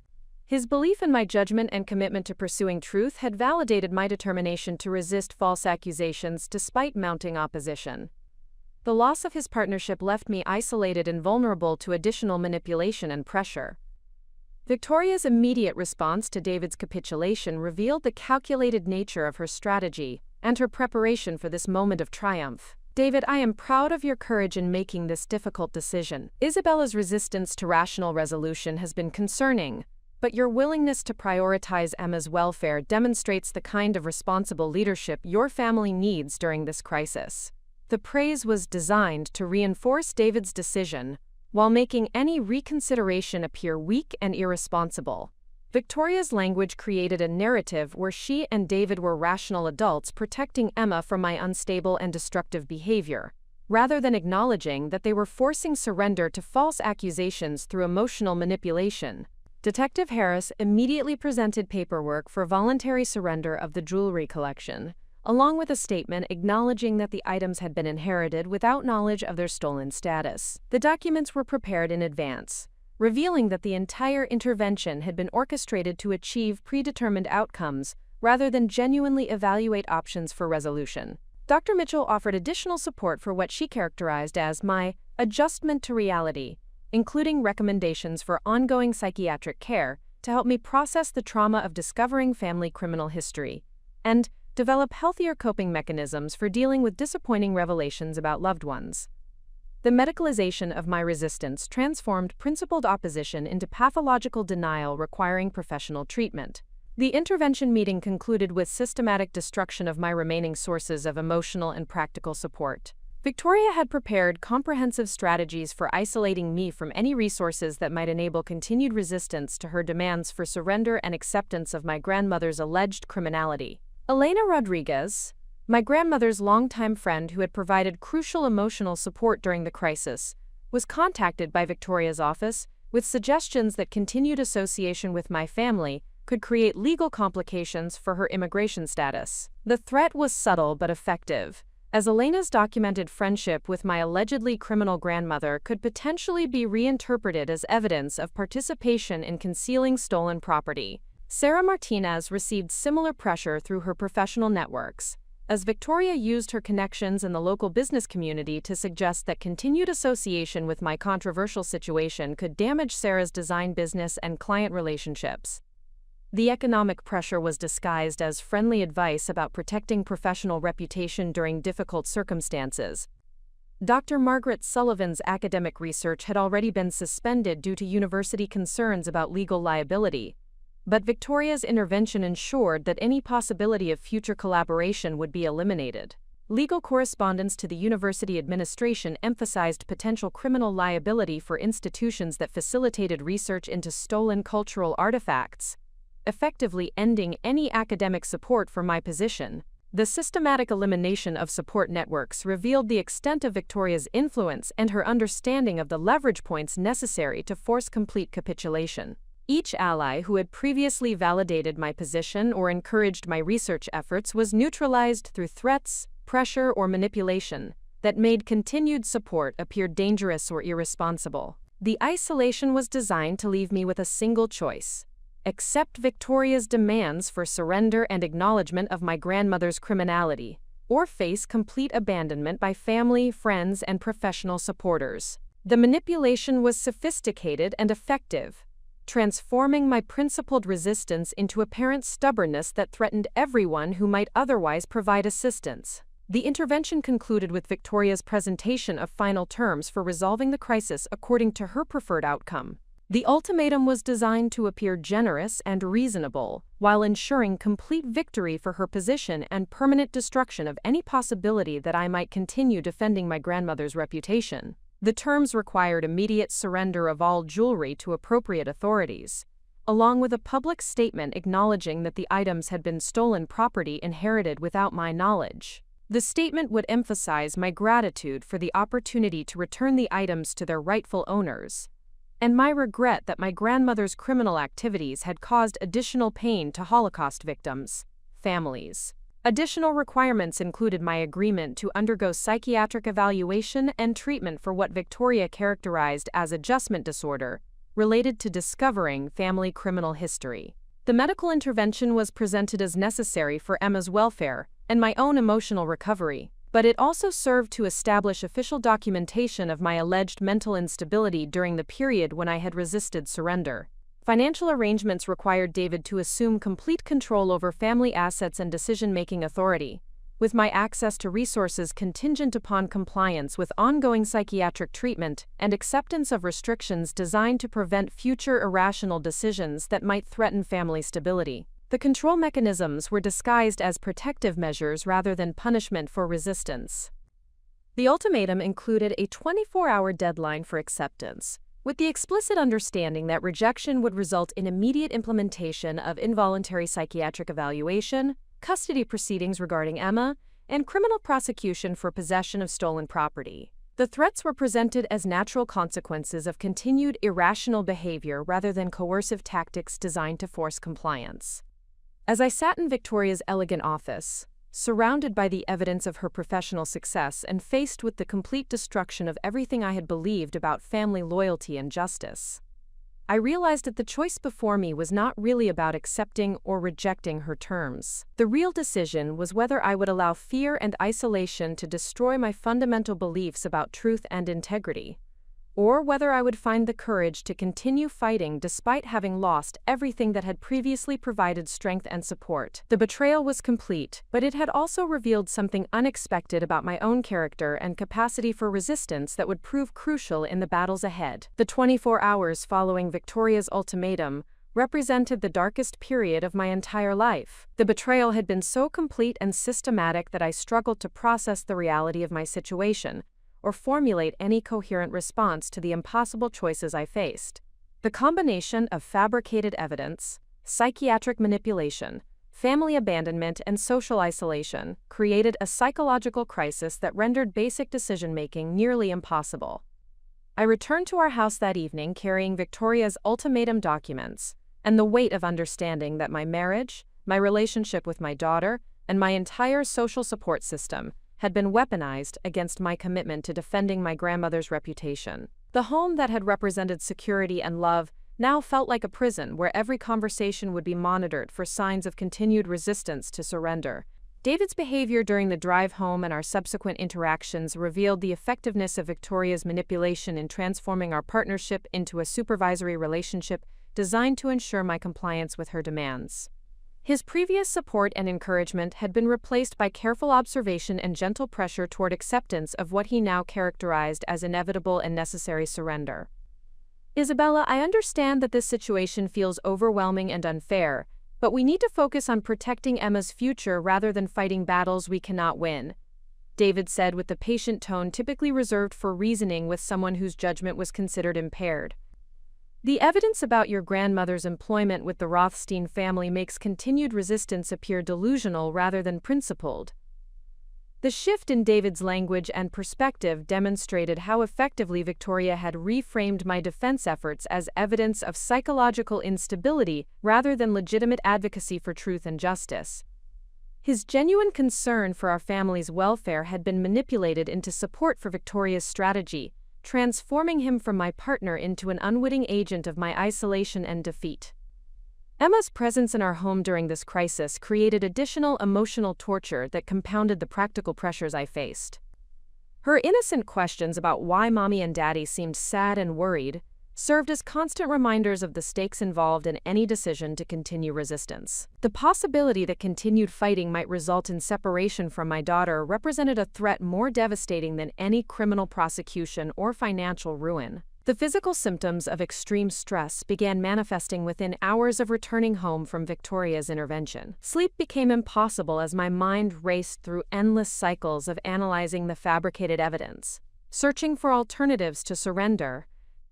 His belief in my judgment and commitment to pursuing truth had validated my determination to resist false accusations despite mounting opposition. The loss of his partnership left me isolated and vulnerable to additional manipulation and pressure. Victoria's immediate response to David's capitulation revealed the calculated nature of her strategy and her preparation for this moment of triumph. David, I am proud of your courage in making this difficult decision. Isabella's resistance to rational resolution has been concerning, but your willingness to prioritize Emma's welfare demonstrates the kind of responsible leadership your family needs during this crisis. The praise was designed to reinforce David's decision while making any reconsideration appear weak and irresponsible. Victoria's language created a narrative where she and David were rational adults protecting Emma from my unstable and destructive behavior, rather than acknowledging that they were forcing surrender to false accusations through emotional manipulation. Detective Harris immediately presented paperwork for voluntary surrender of the jewelry collection, along with a statement acknowledging that the items had been inherited without knowledge of their stolen status. The documents were prepared in advance, revealing that the entire intervention had been orchestrated to achieve predetermined outcomes rather than genuinely evaluate options for resolution. Dr. Mitchell offered additional support for what she characterized as my adjustment to reality, including recommendations for ongoing psychiatric care to help me process the trauma of discovering family criminal history, and develop healthier coping mechanisms for dealing with disappointing revelations about loved ones. The medicalization of my resistance transformed principled opposition into pathological denial requiring professional treatment. The intervention meeting concluded with systematic destruction of my remaining sources of emotional and practical support. Victoria had prepared comprehensive strategies for isolating me from any resources that might enable continued resistance to her demands for surrender and acceptance of my grandmother's alleged criminality. Elena Rodriguez, my grandmother's longtime friend who had provided crucial emotional support during the crisis, was contacted by Victoria's office with suggestions that continued association with my family could create legal complications for her immigration status. The threat was subtle but effective, as Elena's documented friendship with my allegedly criminal grandmother could potentially be reinterpreted as evidence of participation in concealing stolen property. Sarah Martinez received similar pressure through her professional networks, as Victoria used her connections in the local business community to suggest that continued association with my controversial situation could damage Sarah's design business and client relationships. The economic pressure was disguised as friendly advice about protecting professional reputation during difficult circumstances. Dr. Margaret Sullivan's academic research had already been suspended due to university concerns about legal liability, but Victoria's intervention ensured that any possibility of future collaboration would be eliminated. Legal correspondence to the university administration emphasized potential criminal liability for institutions that facilitated research into stolen cultural artifacts, effectively ending any academic support for my position. The systematic elimination of support networks revealed the extent of Victoria's influence and her understanding of the leverage points necessary to force complete capitulation. Each ally who had previously validated my position or encouraged my research efforts was neutralized through threats, pressure, or manipulation that made continued support appear dangerous or irresponsible. The isolation was designed to leave me with a single choice: accept Victoria's demands for surrender and acknowledgement of my grandmother's criminality, or face complete abandonment by family, friends, and professional supporters. The manipulation was sophisticated and effective, transforming my principled resistance into apparent stubbornness that threatened everyone who might otherwise provide assistance. The intervention concluded with Victoria's presentation of final terms for resolving the crisis according to her preferred outcome. The ultimatum was designed to appear generous and reasonable, while ensuring complete victory for her position and permanent destruction of any possibility that I might continue defending my grandmother's reputation. The terms required immediate surrender of all jewelry to appropriate authorities, along with a public statement acknowledging that the items had been stolen property inherited without my knowledge. The statement would emphasize my gratitude for the opportunity to return the items to their rightful owners, and my regret that my grandmother's criminal activities had caused additional pain to Holocaust victims' families. Additional requirements included my agreement to undergo psychiatric evaluation and treatment for what Victoria characterized as adjustment disorder related to discovering family criminal history. The medical intervention was presented as necessary for Emma's welfare and my own emotional recovery, but it also served to establish official documentation of my alleged mental instability during the period when I had resisted surrender. Financial arrangements required David to assume complete control over family assets and decision-making authority, with my access to resources contingent upon compliance with ongoing psychiatric treatment and acceptance of restrictions designed to prevent future irrational decisions that might threaten family stability. The control mechanisms were disguised as protective measures rather than punishment for resistance. The ultimatum included a 24-hour deadline for acceptance, with the explicit understanding that rejection would result in immediate implementation of involuntary psychiatric evaluation, custody proceedings regarding Emma, and criminal prosecution for possession of stolen property. The threats were presented as natural consequences of continued irrational behavior rather than coercive tactics designed to force compliance. As I sat in Victoria's elegant office, surrounded by the evidence of her professional success and faced with the complete destruction of everything I had believed about family loyalty and justice, I realized that the choice before me was not really about accepting or rejecting her terms. The real decision was whether I would allow fear and isolation to destroy my fundamental beliefs about truth and integrity, or whether I would find the courage to continue fighting despite having lost everything that had previously provided strength and support. The betrayal was complete, but it had also revealed something unexpected about my own character and capacity for resistance that would prove crucial in the battles ahead. The 24 hours following Victoria's ultimatum represented the darkest period of my entire life. The betrayal had been so complete and systematic that I struggled to process the reality of my situation, or formulate any coherent response to the impossible choices I faced. The combination of fabricated evidence, psychiatric manipulation, family abandonment, and social isolation created a psychological crisis that rendered basic decision-making nearly impossible. I returned to our house that evening carrying Victoria's ultimatum documents and the weight of understanding that my marriage, my relationship with my daughter, and my entire social support system had been weaponized against my commitment to defending my grandmother's reputation. The home that had represented security and love now felt like a prison where every conversation would be monitored for signs of continued resistance to surrender. David's behavior during the drive home and our subsequent interactions revealed the effectiveness of Victoria's manipulation in transforming our partnership into a supervisory relationship designed to ensure my compliance with her demands. His previous support and encouragement had been replaced by careful observation and gentle pressure toward acceptance of what he now characterized as inevitable and necessary surrender. "Isabella, I understand that this situation feels overwhelming and unfair, but we need to focus on protecting Emma's future rather than fighting battles we cannot win," David said with the patient tone typically reserved for reasoning with someone whose judgment was considered impaired. "The evidence about your grandmother's employment with the Rothstein family makes continued resistance appear delusional rather than principled." The shift in David's language and perspective demonstrated how effectively Victoria had reframed my defense efforts as evidence of psychological instability rather than legitimate advocacy for truth and justice. His genuine concern for our family's welfare had been manipulated into support for Victoria's strategy, transforming him from my partner into an unwitting agent of my isolation and defeat. Emma's presence in our home during this crisis created additional emotional torture that compounded the practical pressures I faced. Her innocent questions about why Mommy and Daddy seemed sad and worried served as constant reminders of the stakes involved in any decision to continue resistance. The possibility that continued fighting might result in separation from my daughter represented a threat more devastating than any criminal prosecution or financial ruin. The physical symptoms of extreme stress began manifesting within hours of returning home from Victoria's intervention. Sleep became impossible as my mind raced through endless cycles of analyzing the fabricated evidence, searching for alternatives to surrender,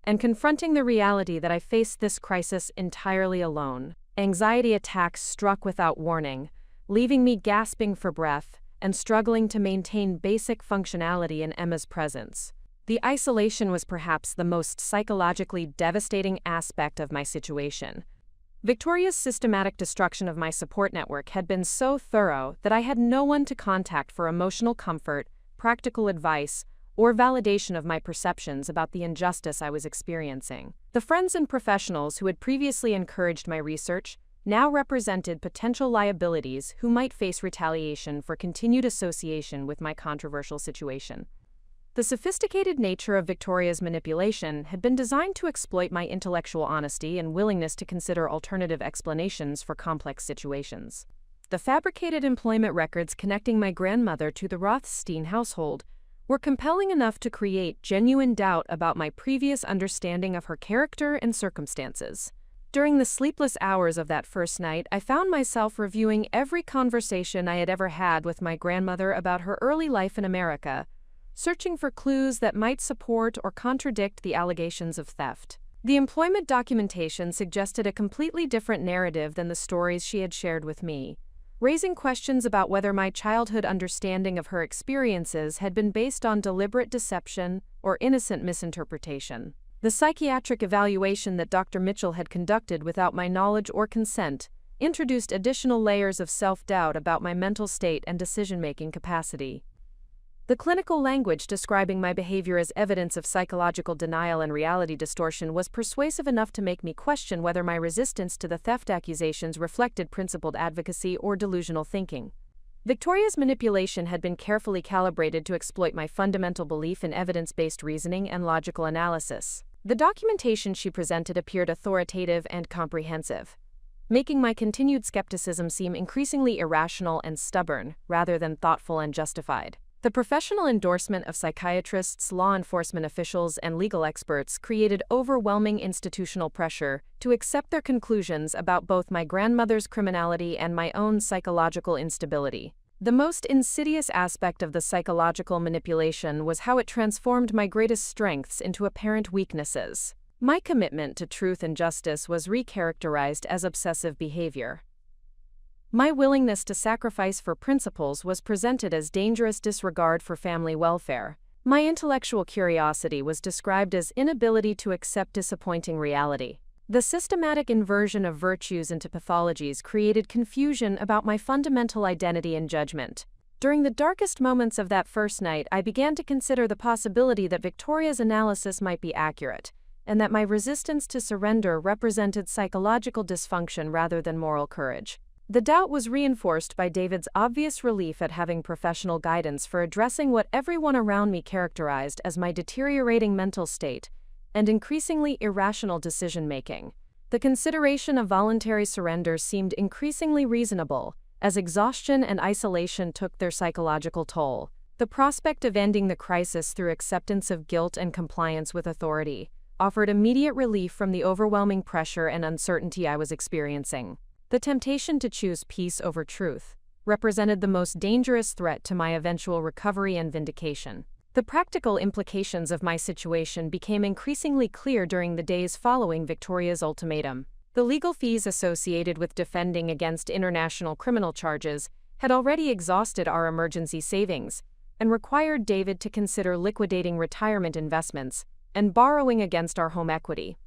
and confronting the reality that I faced this crisis entirely alone. Anxiety attacks struck without warning, leaving me gasping for breath and struggling to maintain basic functionality in Emma's presence. The isolation was perhaps the most psychologically devastating aspect of my situation. Victoria's systematic destruction of my support network had been so thorough that I had no one to contact for emotional comfort, practical advice, or validation of my perceptions about the injustice I was experiencing. The friends and professionals who had previously encouraged my research now represented potential liabilities who might face retaliation for continued association with my controversial situation. The sophisticated nature of Victoria's manipulation had been designed to exploit my intellectual honesty and willingness to consider alternative explanations for complex situations. The fabricated employment records connecting my grandmother to the Rothstein household were compelling enough to create genuine doubt about my previous understanding of her character and circumstances. During the sleepless hours of that first night, I found myself reviewing every conversation I had ever had with my grandmother about her early life in America, searching for clues that might support or contradict the allegations of theft. The employment documentation suggested a completely different narrative than the stories she had shared with me, raising questions about whether my childhood understanding of her experiences had been based on deliberate deception or innocent misinterpretation. The psychiatric evaluation that Dr. Mitchell had conducted without my knowledge or consent introduced additional layers of self-doubt about my mental state and decision-making capacity. The clinical language describing my behavior as evidence of psychological denial and reality distortion was persuasive enough to make me question whether my resistance to the theft accusations reflected principled advocacy or delusional thinking. Victoria's manipulation had been carefully calibrated to exploit my fundamental belief in evidence-based reasoning and logical analysis. The documentation she presented appeared authoritative and comprehensive, making my continued skepticism seem increasingly irrational and stubborn rather than thoughtful and justified. The professional endorsement of psychiatrists, law enforcement officials, and legal experts created overwhelming institutional pressure to accept their conclusions about both my grandmother's criminality and my own psychological instability. The most insidious aspect of the psychological manipulation was how it transformed my greatest strengths into apparent weaknesses. My commitment to truth and justice was recharacterized as obsessive behavior. My willingness to sacrifice for principles was presented as dangerous disregard for family welfare. My intellectual curiosity was described as inability to accept disappointing reality. The systematic inversion of virtues into pathologies created confusion about my fundamental identity and judgment. During the darkest moments of that first night, I began to consider the possibility that Victoria's analysis might be accurate, and that my resistance to surrender represented psychological dysfunction rather than moral courage. The doubt was reinforced by David's obvious relief at having professional guidance for addressing what everyone around me characterized as my deteriorating mental state and increasingly irrational decision-making. The consideration of voluntary surrender seemed increasingly reasonable, as exhaustion and isolation took their psychological toll. The prospect of ending the crisis through acceptance of guilt and compliance with authority offered immediate relief from the overwhelming pressure and uncertainty I was experiencing. The temptation to choose peace over truth represented the most dangerous threat to my eventual recovery and vindication. The practical implications of my situation became increasingly clear during the days following Victoria's ultimatum. The legal fees associated with defending against international criminal charges had already exhausted our emergency savings and required David to consider liquidating retirement investments and borrowing against our home equity.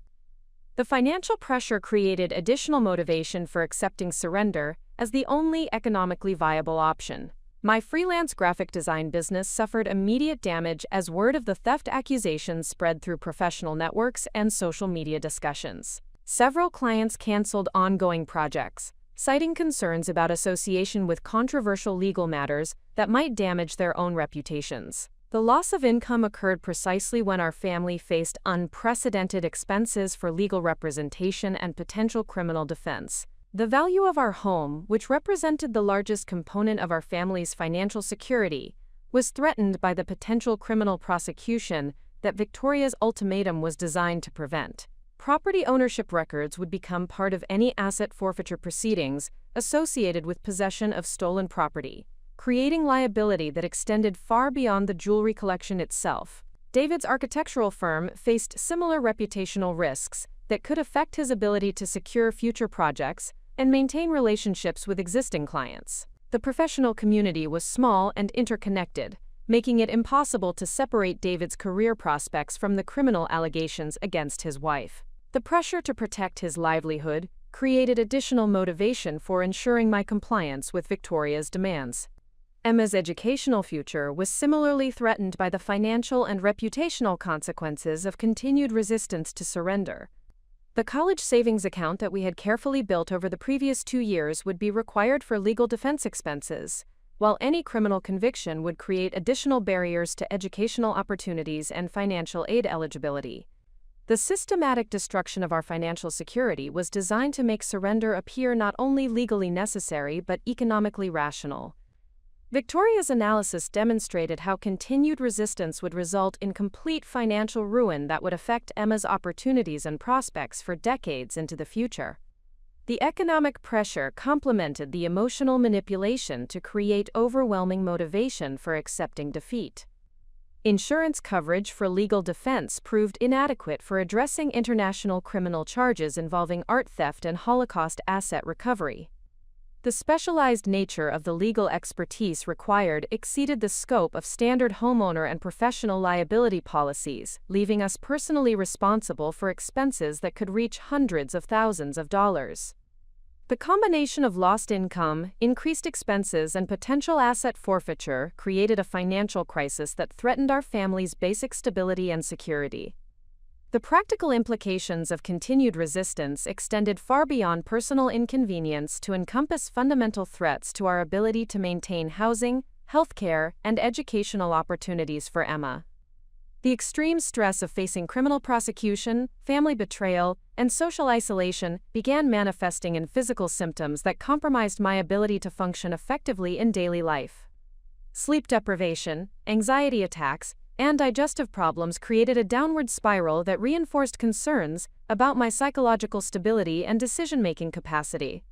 The financial pressure created additional motivation for accepting surrender as the only economically viable option. My freelance graphic design business suffered immediate damage as word of the theft accusations spread through professional networks and social media discussions. Several clients canceled ongoing projects, citing concerns about association with controversial legal matters that might damage their own reputations. The loss of income occurred precisely when our family faced unprecedented expenses for legal representation and potential criminal defense. The value of our home, which represented the largest component of our family's financial security, was threatened by the potential criminal prosecution that Victoria's ultimatum was designed to prevent. Property ownership records would become part of any asset forfeiture proceedings associated with possession of stolen property, creating liability that extended far beyond the jewelry collection itself. David's architectural firm faced similar reputational risks that could affect his ability to secure future projects and maintain relationships with existing clients. The professional community was small and interconnected, making it impossible to separate David's career prospects from the criminal allegations against his wife. The pressure to protect his livelihood created additional motivation for ensuring my compliance with Victoria's demands. Emma's educational future was similarly threatened by the financial and reputational consequences of continued resistance to surrender. The college savings account that we had carefully built over the previous 2 years would be required for legal defense expenses, while any criminal conviction would create additional barriers to educational opportunities and financial aid eligibility. The systematic destruction of our financial security was designed to make surrender appear not only legally necessary but economically rational. Victoria's analysis demonstrated how continued resistance would result in complete financial ruin that would affect Emma's opportunities and prospects for decades into the future. The economic pressure complemented the emotional manipulation to create overwhelming motivation for accepting defeat. Insurance coverage for legal defense proved inadequate for addressing international criminal charges involving art theft and Holocaust asset recovery. The specialized nature of the legal expertise required exceeded the scope of standard homeowner and professional liability policies, leaving us personally responsible for expenses that could reach hundreds of thousands of dollars. The combination of lost income, increased expenses, and potential asset forfeiture created a financial crisis that threatened our family's basic stability and security. The practical implications of continued resistance extended far beyond personal inconvenience to encompass fundamental threats to our ability to maintain housing, healthcare, and educational opportunities for Emma. The extreme stress of facing criminal prosecution, family betrayal, and social isolation began manifesting in physical symptoms that compromised my ability to function effectively in daily life. Sleep deprivation, anxiety attacks, and digestive problems created a downward spiral that reinforced concerns about my psychological stability and decision-making capacity.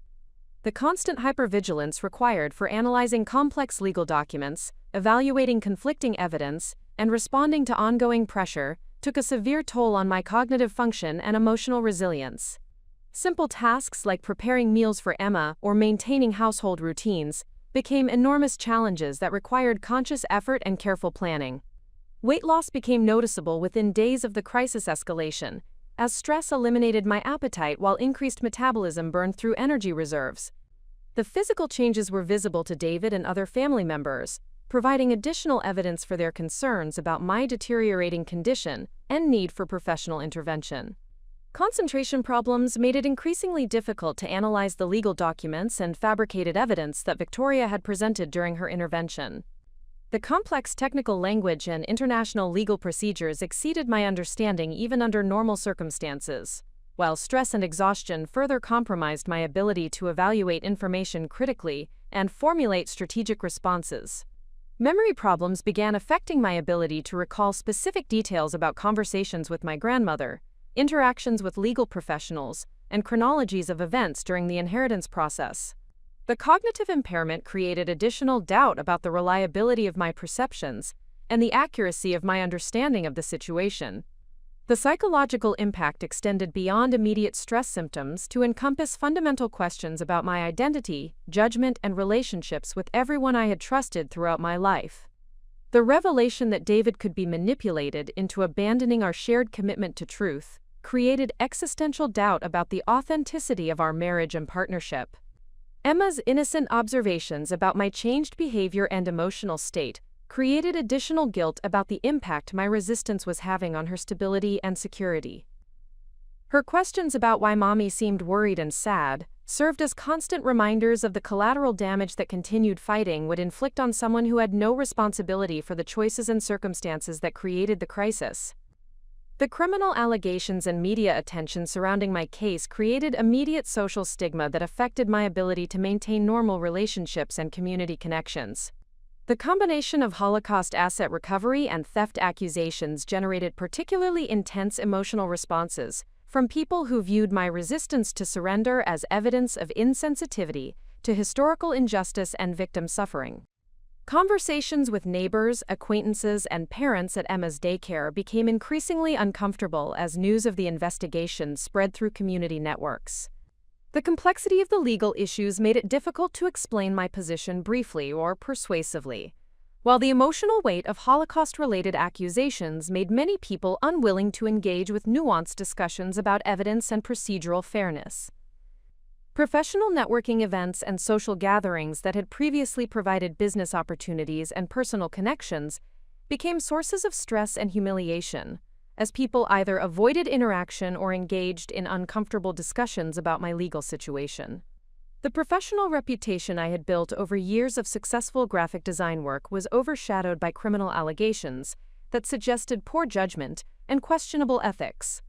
The constant hypervigilance required for analyzing complex legal documents, evaluating conflicting evidence, and responding to ongoing pressure took a severe toll on my cognitive function and emotional resilience. Simple tasks like preparing meals for Emma or maintaining household routines became enormous challenges that required conscious effort and careful planning. Weight loss became noticeable within days of the crisis escalation, as stress eliminated my appetite while increased metabolism burned through energy reserves. The physical changes were visible to David and other family members, providing additional evidence for their concerns about my deteriorating condition and need for professional intervention. Concentration problems made it increasingly difficult to analyze the legal documents and fabricated evidence that Victoria had presented during her intervention. The complex technical language and international legal procedures exceeded my understanding even under normal circumstances, while stress and exhaustion further compromised my ability to evaluate information critically and formulate strategic responses. Memory problems began affecting my ability to recall specific details about conversations with my grandmother, interactions with legal professionals, and chronologies of events during the inheritance process. The cognitive impairment created additional doubt about the reliability of my perceptions and the accuracy of my understanding of the situation. The psychological impact extended beyond immediate stress symptoms to encompass fundamental questions about my identity, judgment, and relationships with everyone I had trusted throughout my life. The revelation that David could be manipulated into abandoning our shared commitment to truth created existential doubt about the authenticity of our marriage and partnership. Emma's innocent observations about my changed behavior and emotional state created additional guilt about the impact my resistance was having on her stability and security. Her questions about why Mommy seemed worried and sad served as constant reminders of the collateral damage that continued fighting would inflict on someone who had no responsibility for the choices and circumstances that created the crisis. The criminal allegations and media attention surrounding my case created immediate social stigma that affected my ability to maintain normal relationships and community connections. The combination of Holocaust asset recovery and theft accusations generated particularly intense emotional responses from people who viewed my resistance to surrender as evidence of insensitivity to historical injustice and victim suffering. Conversations with neighbors, acquaintances, and parents at Emma's daycare became increasingly uncomfortable as news of the investigation spread through community networks. The complexity of the legal issues made it difficult to explain my position briefly or persuasively, while the emotional weight of Holocaust-related accusations made many people unwilling to engage with nuanced discussions about evidence and procedural fairness. Professional networking events and social gatherings that had previously provided business opportunities and personal connections became sources of stress and humiliation, as people either avoided interaction or engaged in uncomfortable discussions about my legal situation. The professional reputation I had built over years of successful graphic design work was overshadowed by criminal allegations that suggested poor judgment and questionable ethics.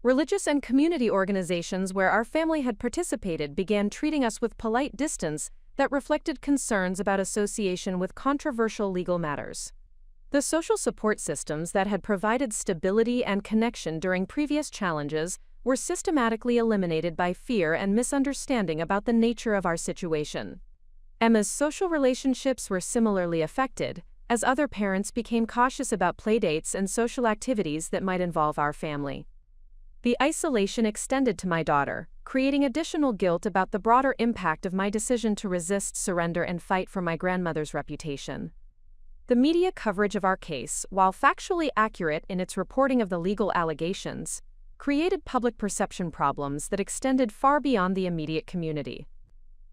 Religious and community organizations where our family had participated began treating us with polite distance that reflected concerns about association with controversial legal matters. The social support systems that had provided stability and connection during previous challenges were systematically eliminated by fear and misunderstanding about the nature of our situation. Emma's social relationships were similarly affected, as other parents became cautious about playdates and social activities that might involve our family. The isolation extended to my daughter, creating additional guilt about the broader impact of my decision to resist, surrender, and fight for my grandmother's reputation. The media coverage of our case, while factually accurate in its reporting of the legal allegations, created public perception problems that extended far beyond the immediate community.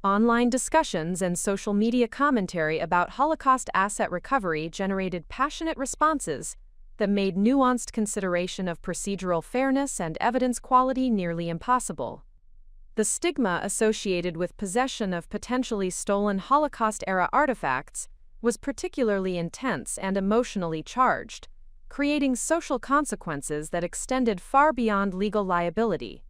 Online discussions and social media commentary about Holocaust asset recovery generated passionate responses that made nuanced consideration of procedural fairness and evidence quality nearly impossible. The stigma associated with possession of potentially stolen Holocaust-era artifacts was particularly intense and emotionally charged, creating social consequences that extended far beyond legal liability.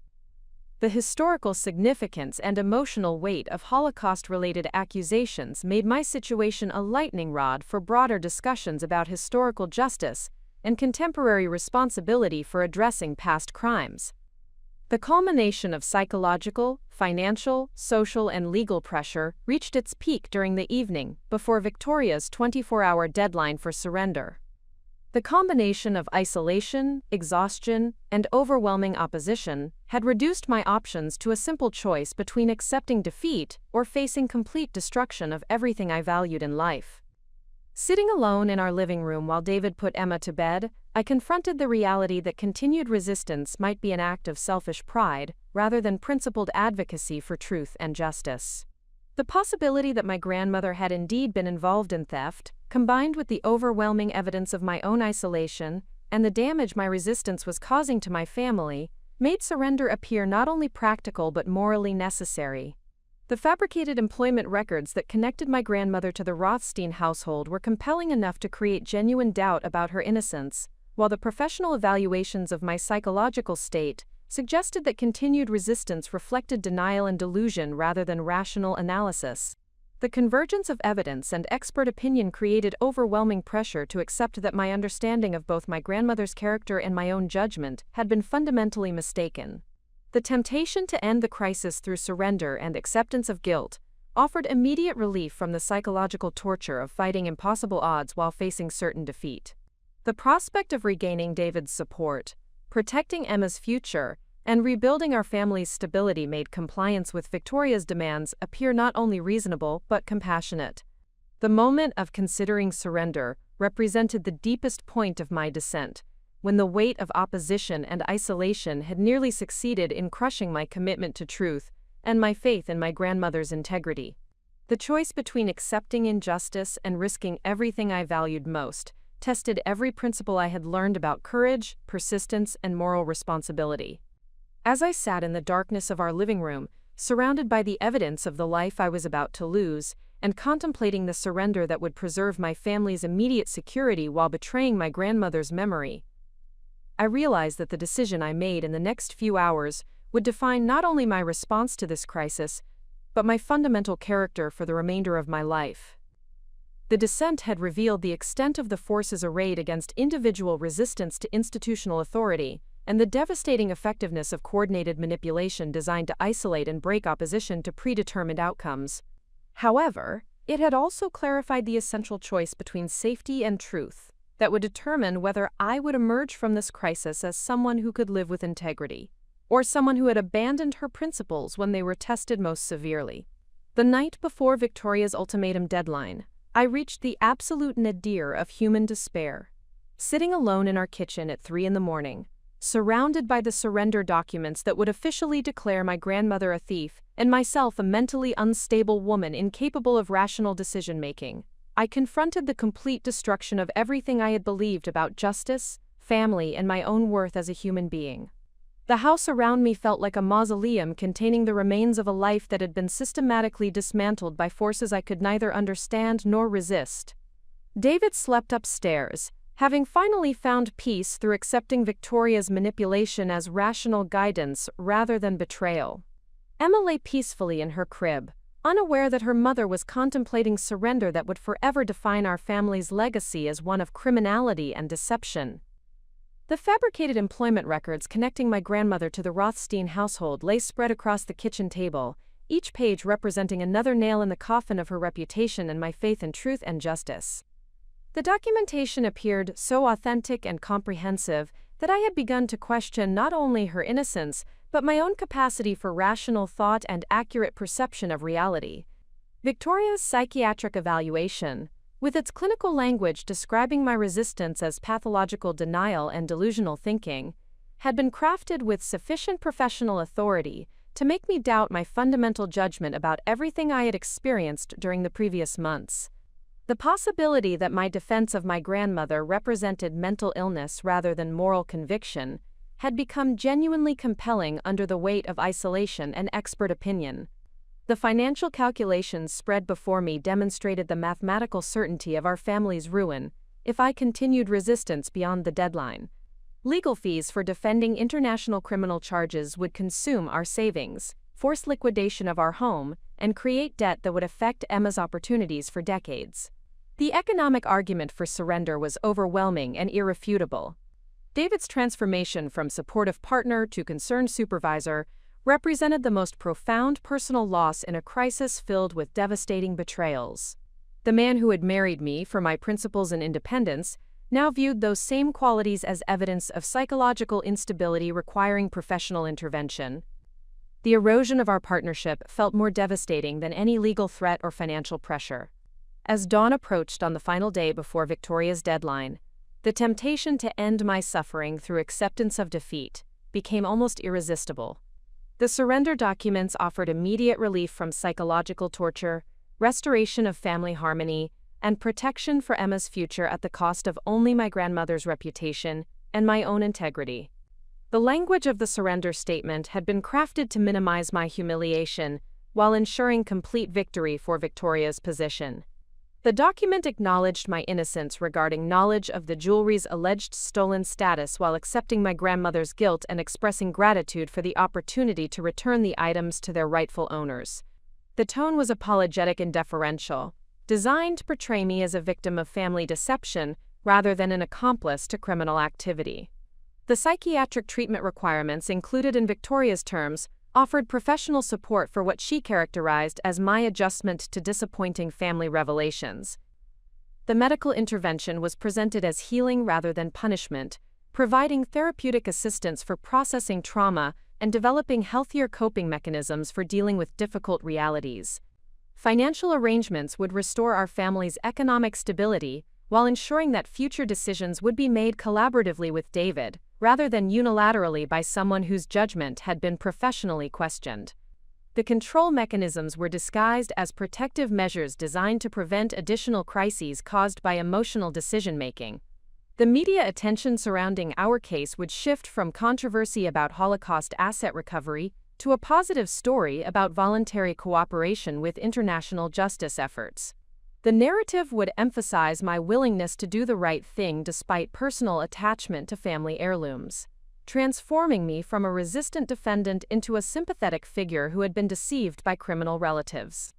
The historical significance and emotional weight of Holocaust-related accusations made my situation a lightning rod for broader discussions about historical justice and contemporary responsibility for addressing past crimes. The culmination of psychological, financial, social, and legal pressure reached its peak during the evening before Victoria's 24-hour deadline for surrender. The combination of isolation, exhaustion, and overwhelming opposition had reduced my options to a simple choice between accepting defeat or facing complete destruction of everything I valued in life. Sitting alone in our living room while David put Emma to bed, I confronted the reality that continued resistance might be an act of selfish pride rather than principled advocacy for truth and justice. The possibility that my grandmother had indeed been involved in theft, combined with the overwhelming evidence of my own isolation and the damage my resistance was causing to my family, made surrender appear not only practical but morally necessary. The fabricated employment records that connected my grandmother to the Rothstein household were compelling enough to create genuine doubt about her innocence, while the professional evaluations of my psychological state suggested that continued resistance reflected denial and delusion rather than rational analysis. The convergence of evidence and expert opinion created overwhelming pressure to accept that my understanding of both my grandmother's character and my own judgment had been fundamentally mistaken. The temptation to end the crisis through surrender and acceptance of guilt offered immediate relief from the psychological torture of fighting impossible odds while facing certain defeat. The prospect of regaining David's support, protecting Emma's future, and rebuilding our family's stability made compliance with Victoria's demands appear not only reasonable but compassionate. The moment of considering surrender represented the deepest point of my descent, when the weight of opposition and isolation had nearly succeeded in crushing my commitment to truth and my faith in my grandmother's integrity. The choice between accepting injustice and risking everything I valued most tested every principle I had learned about courage, persistence, and moral responsibility. As I sat in the darkness of our living room, surrounded by the evidence of the life I was about to lose, and contemplating the surrender that would preserve my family's immediate security while betraying my grandmother's memory, I realized that the decision I made in the next few hours would define not only my response to this crisis, but my fundamental character for the remainder of my life. The descent had revealed the extent of the forces arrayed against individual resistance to institutional authority, and the devastating effectiveness of coordinated manipulation designed to isolate and break opposition to predetermined outcomes. However, it had also clarified the essential choice between safety and truth that would determine whether I would emerge from this crisis as someone who could live with integrity, or someone who had abandoned her principles when they were tested most severely. The night before Victoria's ultimatum deadline, I reached the absolute nadir of human despair. Sitting alone in our kitchen at 3 a.m, surrounded by the surrender documents that would officially declare my grandmother a thief and myself a mentally unstable woman incapable of rational decision-making, I confronted the complete destruction of everything I had believed about justice, family, and my own worth as a human being. The house around me felt like a mausoleum containing the remains of a life that had been systematically dismantled by forces I could neither understand nor resist. David slept upstairs, having finally found peace through accepting Victoria's manipulation as rational guidance rather than betrayal. Emma lay peacefully in her crib, unaware that her mother was contemplating surrender that would forever define our family's legacy as one of criminality and deception. The fabricated employment records connecting my grandmother to the Rothstein household lay spread across the kitchen table, each page representing another nail in the coffin of her reputation and my faith in truth and justice. The documentation appeared so authentic and comprehensive that I had begun to question not only her innocence, but my own capacity for rational thought and accurate perception of reality. Victoria's psychiatric evaluation, with its clinical language describing my resistance as pathological denial and delusional thinking, had been crafted with sufficient professional authority to make me doubt my fundamental judgment about everything I had experienced during the previous months. The possibility that my defense of my grandmother represented mental illness rather than moral conviction had become genuinely compelling under the weight of isolation and expert opinion. The financial calculations spread before me demonstrated the mathematical certainty of our family's ruin if I continued resistance beyond the deadline. Legal fees for defending international criminal charges would consume our savings, force liquidation of our home, and create debt that would affect Emma's opportunities for decades. The economic argument for surrender was overwhelming and irrefutable. David's transformation from supportive partner to concerned supervisor represented the most profound personal loss in a crisis filled with devastating betrayals. The man who had married me for my principles and independence now viewed those same qualities as evidence of psychological instability requiring professional intervention. The erosion of our partnership felt more devastating than any legal threat or financial pressure. As dawn approached on the final day before Victoria's deadline, the temptation to end my suffering through acceptance of defeat became almost irresistible. The surrender documents offered immediate relief from psychological torture, restoration of family harmony, and protection for Emma's future at the cost of only my grandmother's reputation and my own integrity. The language of the surrender statement had been crafted to minimize my humiliation while ensuring complete victory for Victoria's position. The document acknowledged my innocence regarding knowledge of the jewelry's alleged stolen status while accepting my grandmother's guilt and expressing gratitude for the opportunity to return the items to their rightful owners. The tone was apologetic and deferential, designed to portray me as a victim of family deception rather than an accomplice to criminal activity. The psychiatric treatment requirements included in Victoria's terms offered professional support for what she characterized as my adjustment to disappointing family revelations. The medical intervention was presented as healing rather than punishment, providing therapeutic assistance for processing trauma and developing healthier coping mechanisms for dealing with difficult realities. Financial arrangements would restore our family's economic stability while ensuring that future decisions would be made collaboratively with David, rather than unilaterally by someone whose judgment had been professionally questioned. The control mechanisms were disguised as protective measures designed to prevent additional crises caused by emotional decision-making. The media attention surrounding our case would shift from controversy about Holocaust asset recovery to a positive story about voluntary cooperation with international justice efforts. The narrative would emphasize my willingness to do the right thing despite personal attachment to family heirlooms, transforming me from a resistant defendant into a sympathetic figure who had been deceived by criminal relatives.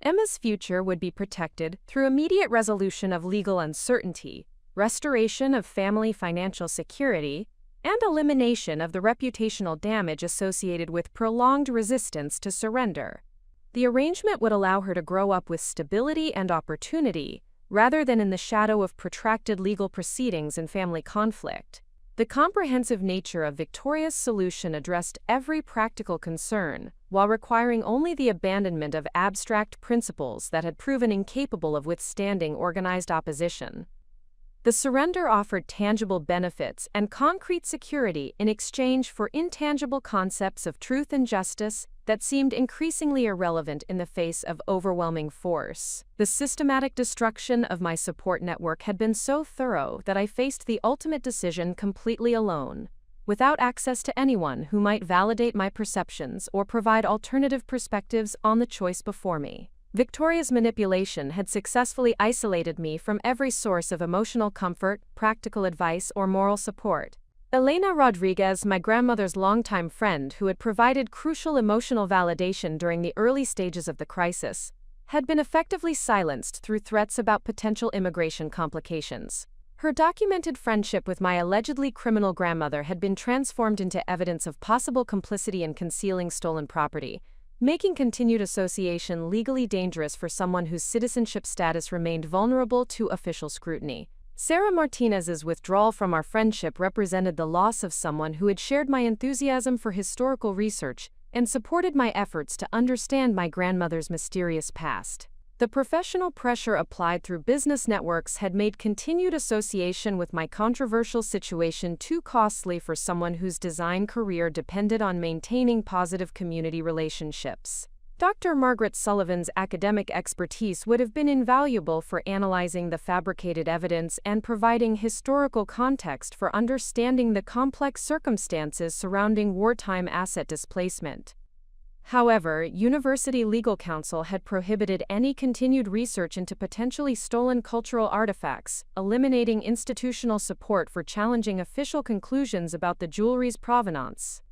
Emma's future would be protected through immediate resolution of legal uncertainty, restoration of family financial security, and elimination of the reputational damage associated with prolonged resistance to surrender. The arrangement would allow her to grow up with stability and opportunity, rather than in the shadow of protracted legal proceedings and family conflict. The comprehensive nature of Victoria's solution addressed every practical concern, while requiring only the abandonment of abstract principles that had proven incapable of withstanding organized opposition. The surrender offered tangible benefits and concrete security in exchange for intangible concepts of truth and justice that seemed increasingly irrelevant in the face of overwhelming force. The systematic destruction of my support network had been so thorough that I faced the ultimate decision completely alone, without access to anyone who might validate my perceptions or provide alternative perspectives on the choice before me. Victoria's manipulation had successfully isolated me from every source of emotional comfort, practical advice, or moral support. Elena Rodriguez, my grandmother's longtime friend who had provided crucial emotional validation during the early stages of the crisis, had been effectively silenced through threats about potential immigration complications. Her documented friendship with my allegedly criminal grandmother had been transformed into evidence of possible complicity in concealing stolen property, making continued association legally dangerous for someone whose citizenship status remained vulnerable to official scrutiny. Sarah Martinez's withdrawal from our friendship represented the loss of someone who had shared my enthusiasm for historical research and supported my efforts to understand my grandmother's mysterious past. The professional pressure applied through business networks had made continued association with my controversial situation too costly for someone whose design career depended on maintaining positive community relationships. Dr. Margaret Sullivan's academic expertise would have been invaluable for analyzing the fabricated evidence and providing historical context for understanding the complex circumstances surrounding wartime asset displacement. However, University Legal Counsel had prohibited any continued research into potentially stolen cultural artifacts, eliminating institutional support for challenging official conclusions about the jewelry's provenance.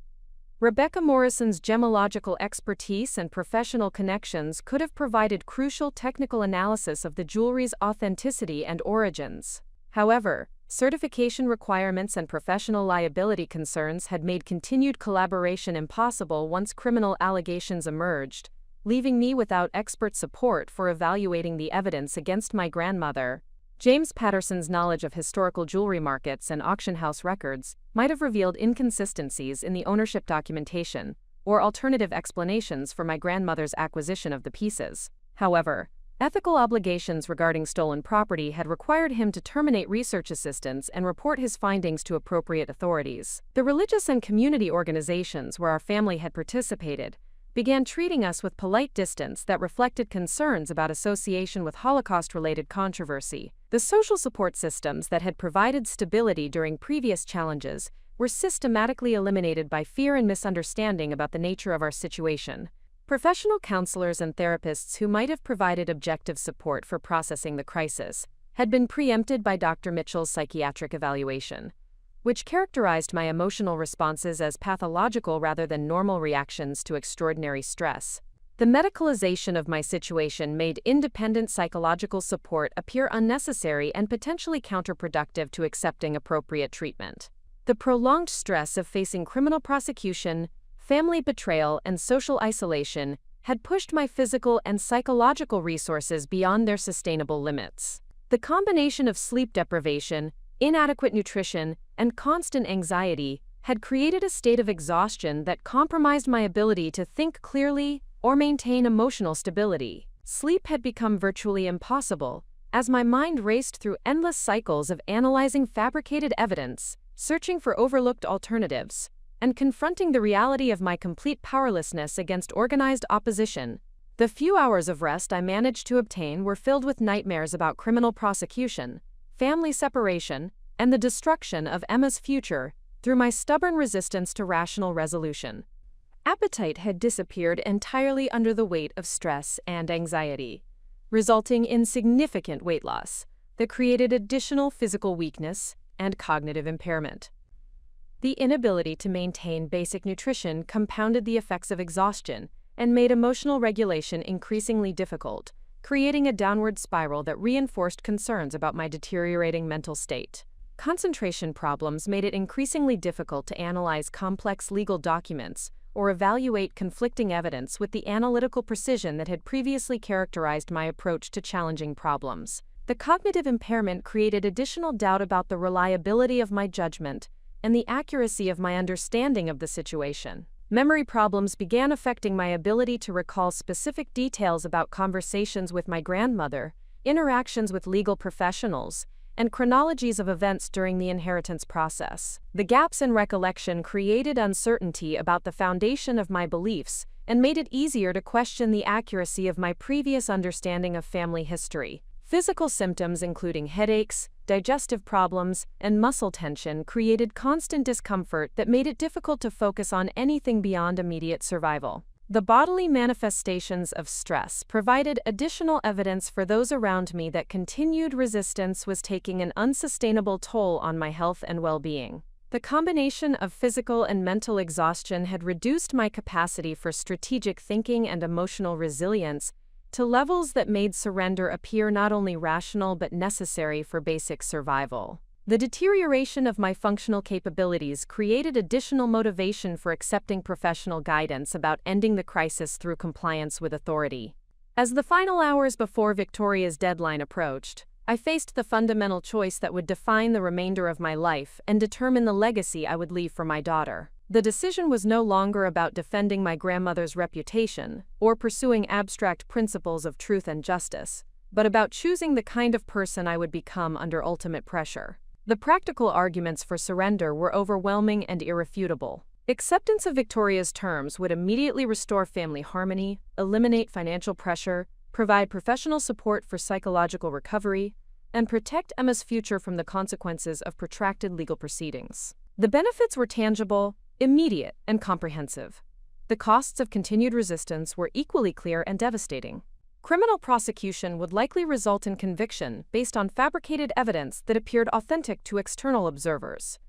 Rebecca Morrison's gemological expertise and professional connections could have provided crucial technical analysis of the jewelry's authenticity and origins. However, certification requirements and professional liability concerns had made continued collaboration impossible once criminal allegations emerged, leaving me without expert support for evaluating the evidence against my grandmother. James Patterson's knowledge of historical jewelry markets and auction house records might have revealed inconsistencies in the ownership documentation or alternative explanations for my grandmother's acquisition of the pieces. However, ethical obligations regarding stolen property had required him to terminate research assistance and report his findings to appropriate authorities. The religious and community organizations where our family had participated began treating us with polite distance that reflected concerns about association with Holocaust-related controversy. The social support systems that had provided stability during previous challenges were systematically eliminated by fear and misunderstanding about the nature of our situation. Professional counselors and therapists who might have provided objective support for processing the crisis had been preempted by Dr. Mitchell's psychiatric evaluation, which characterized my emotional responses as pathological rather than normal reactions to extraordinary stress. The medicalization of my situation made independent psychological support appear unnecessary and potentially counterproductive to accepting appropriate treatment. The prolonged stress of facing criminal prosecution, family betrayal, and social isolation had pushed my physical and psychological resources beyond their sustainable limits. The combination of sleep deprivation, inadequate nutrition, and constant anxiety had created a state of exhaustion that compromised my ability to think clearly or maintain emotional stability. Sleep had become virtually impossible, as my mind raced through endless cycles of analyzing fabricated evidence, searching for overlooked alternatives, and confronting the reality of my complete powerlessness against organized opposition. The few hours of rest I managed to obtain were filled with nightmares about criminal prosecution, family separation, and the destruction of Emma's future through my stubborn resistance to rational resolution. Appetite had disappeared entirely under the weight of stress and anxiety, resulting in significant weight loss that created additional physical weakness and cognitive impairment. The inability to maintain basic nutrition compounded the effects of exhaustion and made emotional regulation increasingly difficult, creating a downward spiral that reinforced concerns about my deteriorating mental state. Concentration problems made it increasingly difficult to analyze complex legal documents or evaluate conflicting evidence with the analytical precision that had previously characterized my approach to challenging problems. The cognitive impairment created additional doubt about the reliability of my judgment and the accuracy of my understanding of the situation. Memory problems began affecting my ability to recall specific details about conversations with my grandmother, interactions with legal professionals, and chronologies of events during the inheritance process. The gaps in recollection created uncertainty about the foundation of my beliefs and made it easier to question the accuracy of my previous understanding of family history. Physical symptoms including headaches, digestive problems, and muscle tension created constant discomfort that made it difficult to focus on anything beyond immediate survival. The bodily manifestations of stress provided additional evidence for those around me that continued resistance was taking an unsustainable toll on my health and well-being. The combination of physical and mental exhaustion had reduced my capacity for strategic thinking and emotional resilience to levels that made surrender appear not only rational but necessary for basic survival. The deterioration of my functional capabilities created additional motivation for accepting professional guidance about ending the crisis through compliance with authority. As the final hours before Victoria's deadline approached, I faced the fundamental choice that would define the remainder of my life and determine the legacy I would leave for my daughter. The decision was no longer about defending my grandmother's reputation or pursuing abstract principles of truth and justice, but about choosing the kind of person I would become under ultimate pressure. The practical arguments for surrender were overwhelming and irrefutable. Acceptance of Victoria's terms would immediately restore family harmony, eliminate financial pressure, provide professional support for psychological recovery, and protect Emma's future from the consequences of protracted legal proceedings. The benefits were tangible, immediate, and comprehensive. The costs of continued resistance were equally clear and devastating. Criminal prosecution would likely result in conviction based on fabricated evidence that appeared authentic to external observers.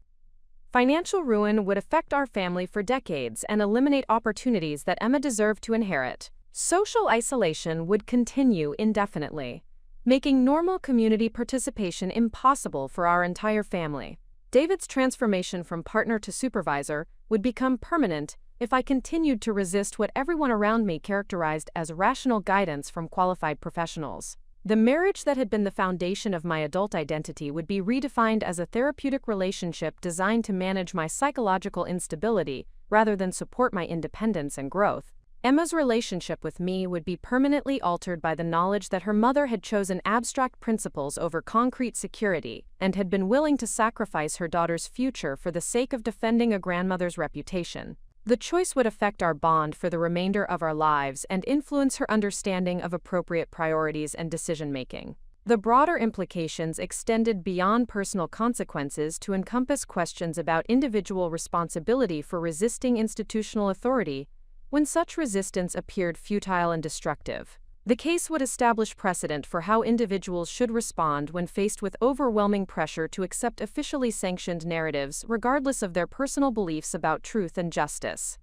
Financial ruin would affect our family for decades and eliminate opportunities that Emma deserved to inherit. Social isolation would continue indefinitely, making normal community participation impossible for our entire family. David's transformation from partner to supervisor would become permanent if I continued to resist what everyone around me characterized as rational guidance from qualified professionals. The marriage that had been the foundation of my adult identity would be redefined as a therapeutic relationship designed to manage my psychological instability rather than support my independence and growth. Emma's relationship with me would be permanently altered by the knowledge that her mother had chosen abstract principles over concrete security and had been willing to sacrifice her daughter's future for the sake of defending a grandmother's reputation. The choice would affect our bond for the remainder of our lives and influence her understanding of appropriate priorities and decision-making. The broader implications extended beyond personal consequences to encompass questions about individual responsibility for resisting institutional authority when such resistance appeared futile and destructive. The case would establish precedent for how individuals should respond when faced with overwhelming pressure to accept officially sanctioned narratives regardless of their personal beliefs about truth and justice.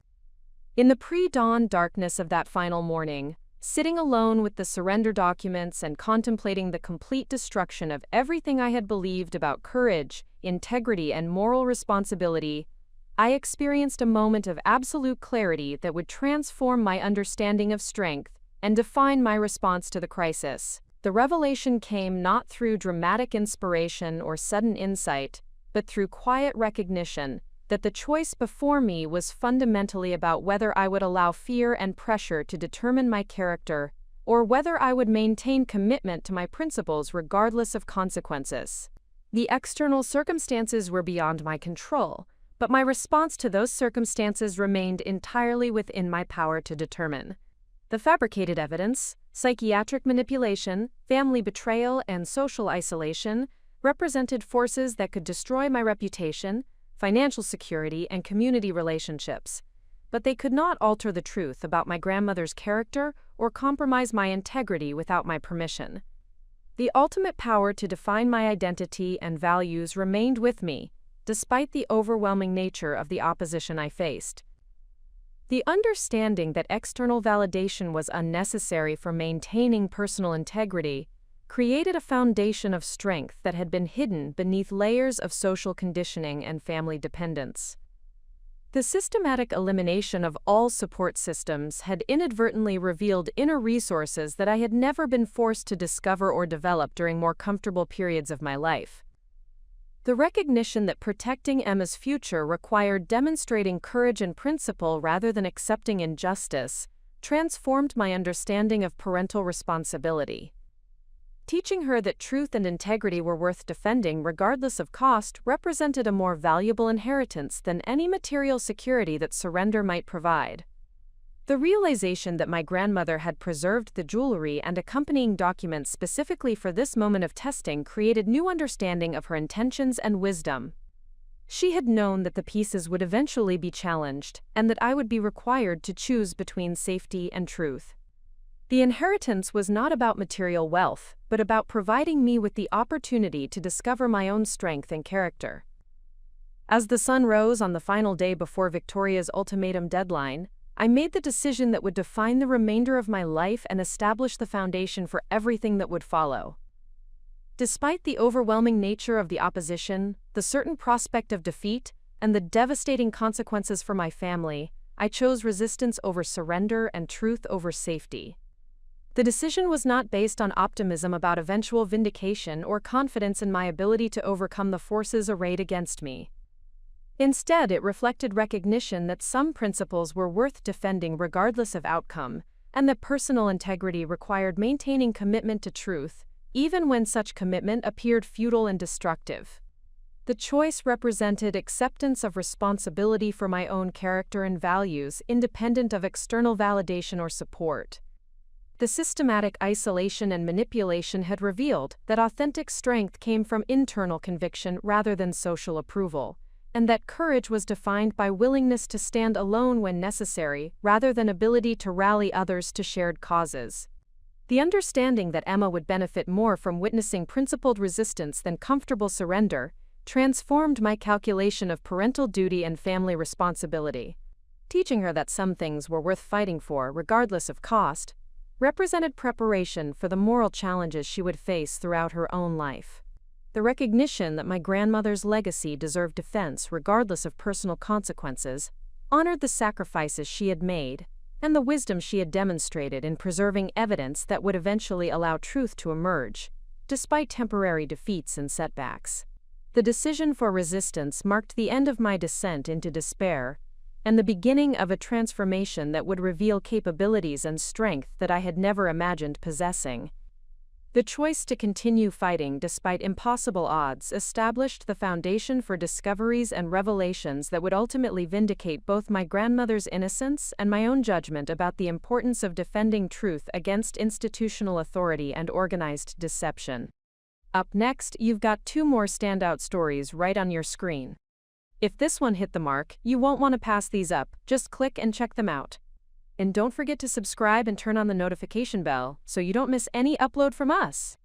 In the pre-dawn darkness of that final morning, sitting alone with the surrender documents and contemplating the complete destruction of everything I had believed about courage, integrity, and moral responsibility, I experienced a moment of absolute clarity that would transform my understanding of strength and define my response to the crisis. The revelation came not through dramatic inspiration or sudden insight, but through quiet recognition that the choice before me was fundamentally about whether I would allow fear and pressure to determine my character, or whether I would maintain commitment to my principles regardless of consequences. The external circumstances were beyond my control, but my response to those circumstances remained entirely within my power to determine. The fabricated evidence, psychiatric manipulation, family betrayal, and social isolation represented forces that could destroy my reputation, financial security, and community relationships, but they could not alter the truth about my grandmother's character or compromise my integrity without my permission. The ultimate power to define my identity and values remained with me, despite the overwhelming nature of the opposition I faced. The understanding that external validation was unnecessary for maintaining personal integrity created a foundation of strength that had been hidden beneath layers of social conditioning and family dependence. The systematic elimination of all support systems had inadvertently revealed inner resources that I had never been forced to discover or develop during more comfortable periods of my life. The recognition that protecting Emma's future required demonstrating courage and principle rather than accepting injustice transformed my understanding of parental responsibility. Teaching her that truth and integrity were worth defending regardless of cost represented a more valuable inheritance than any material security that surrender might provide. The realization that my grandmother had preserved the jewelry and accompanying documents specifically for this moment of testing created new understanding of her intentions and wisdom. She had known that the pieces would eventually be challenged, and that I would be required to choose between safety and truth. The inheritance was not about material wealth, but about providing me with the opportunity to discover my own strength and character. As the sun rose on the final day before Victoria's ultimatum deadline, I made the decision that would define the remainder of my life and establish the foundation for everything that would follow. Despite the overwhelming nature of the opposition, the certain prospect of defeat, and the devastating consequences for my family, I chose resistance over surrender and truth over safety. The decision was not based on optimism about eventual vindication or confidence in my ability to overcome the forces arrayed against me. Instead, it reflected recognition that some principles were worth defending regardless of outcome, and that personal integrity required maintaining commitment to truth, even when such commitment appeared futile and destructive. The choice represented acceptance of responsibility for my own character and values, independent of external validation or support. The systematic isolation and manipulation had revealed that authentic strength came from internal conviction rather than social approval, and that courage was defined by willingness to stand alone when necessary, rather than ability to rally others to shared causes. The understanding that Emma would benefit more from witnessing principled resistance than comfortable surrender transformed my calculation of parental duty and family responsibility. Teaching her that some things were worth fighting for, regardless of cost, represented preparation for the moral challenges she would face throughout her own life. The recognition that my grandmother's legacy deserved defense regardless of personal consequences honored the sacrifices she had made and the wisdom she had demonstrated in preserving evidence that would eventually allow truth to emerge, despite temporary defeats and setbacks. The decision for resistance marked the end of my descent into despair and the beginning of a transformation that would reveal capabilities and strength that I had never imagined possessing. The choice to continue fighting despite impossible odds established the foundation for discoveries and revelations that would ultimately vindicate both my grandmother's innocence and my own judgment about the importance of defending truth against institutional authority and organized deception. Up next, you've got 2 more standout stories right on your screen. If this one hit the mark, you won't want to pass these up, just click and check them out. And don't forget to subscribe and turn on the notification bell so you don't miss any upload from us.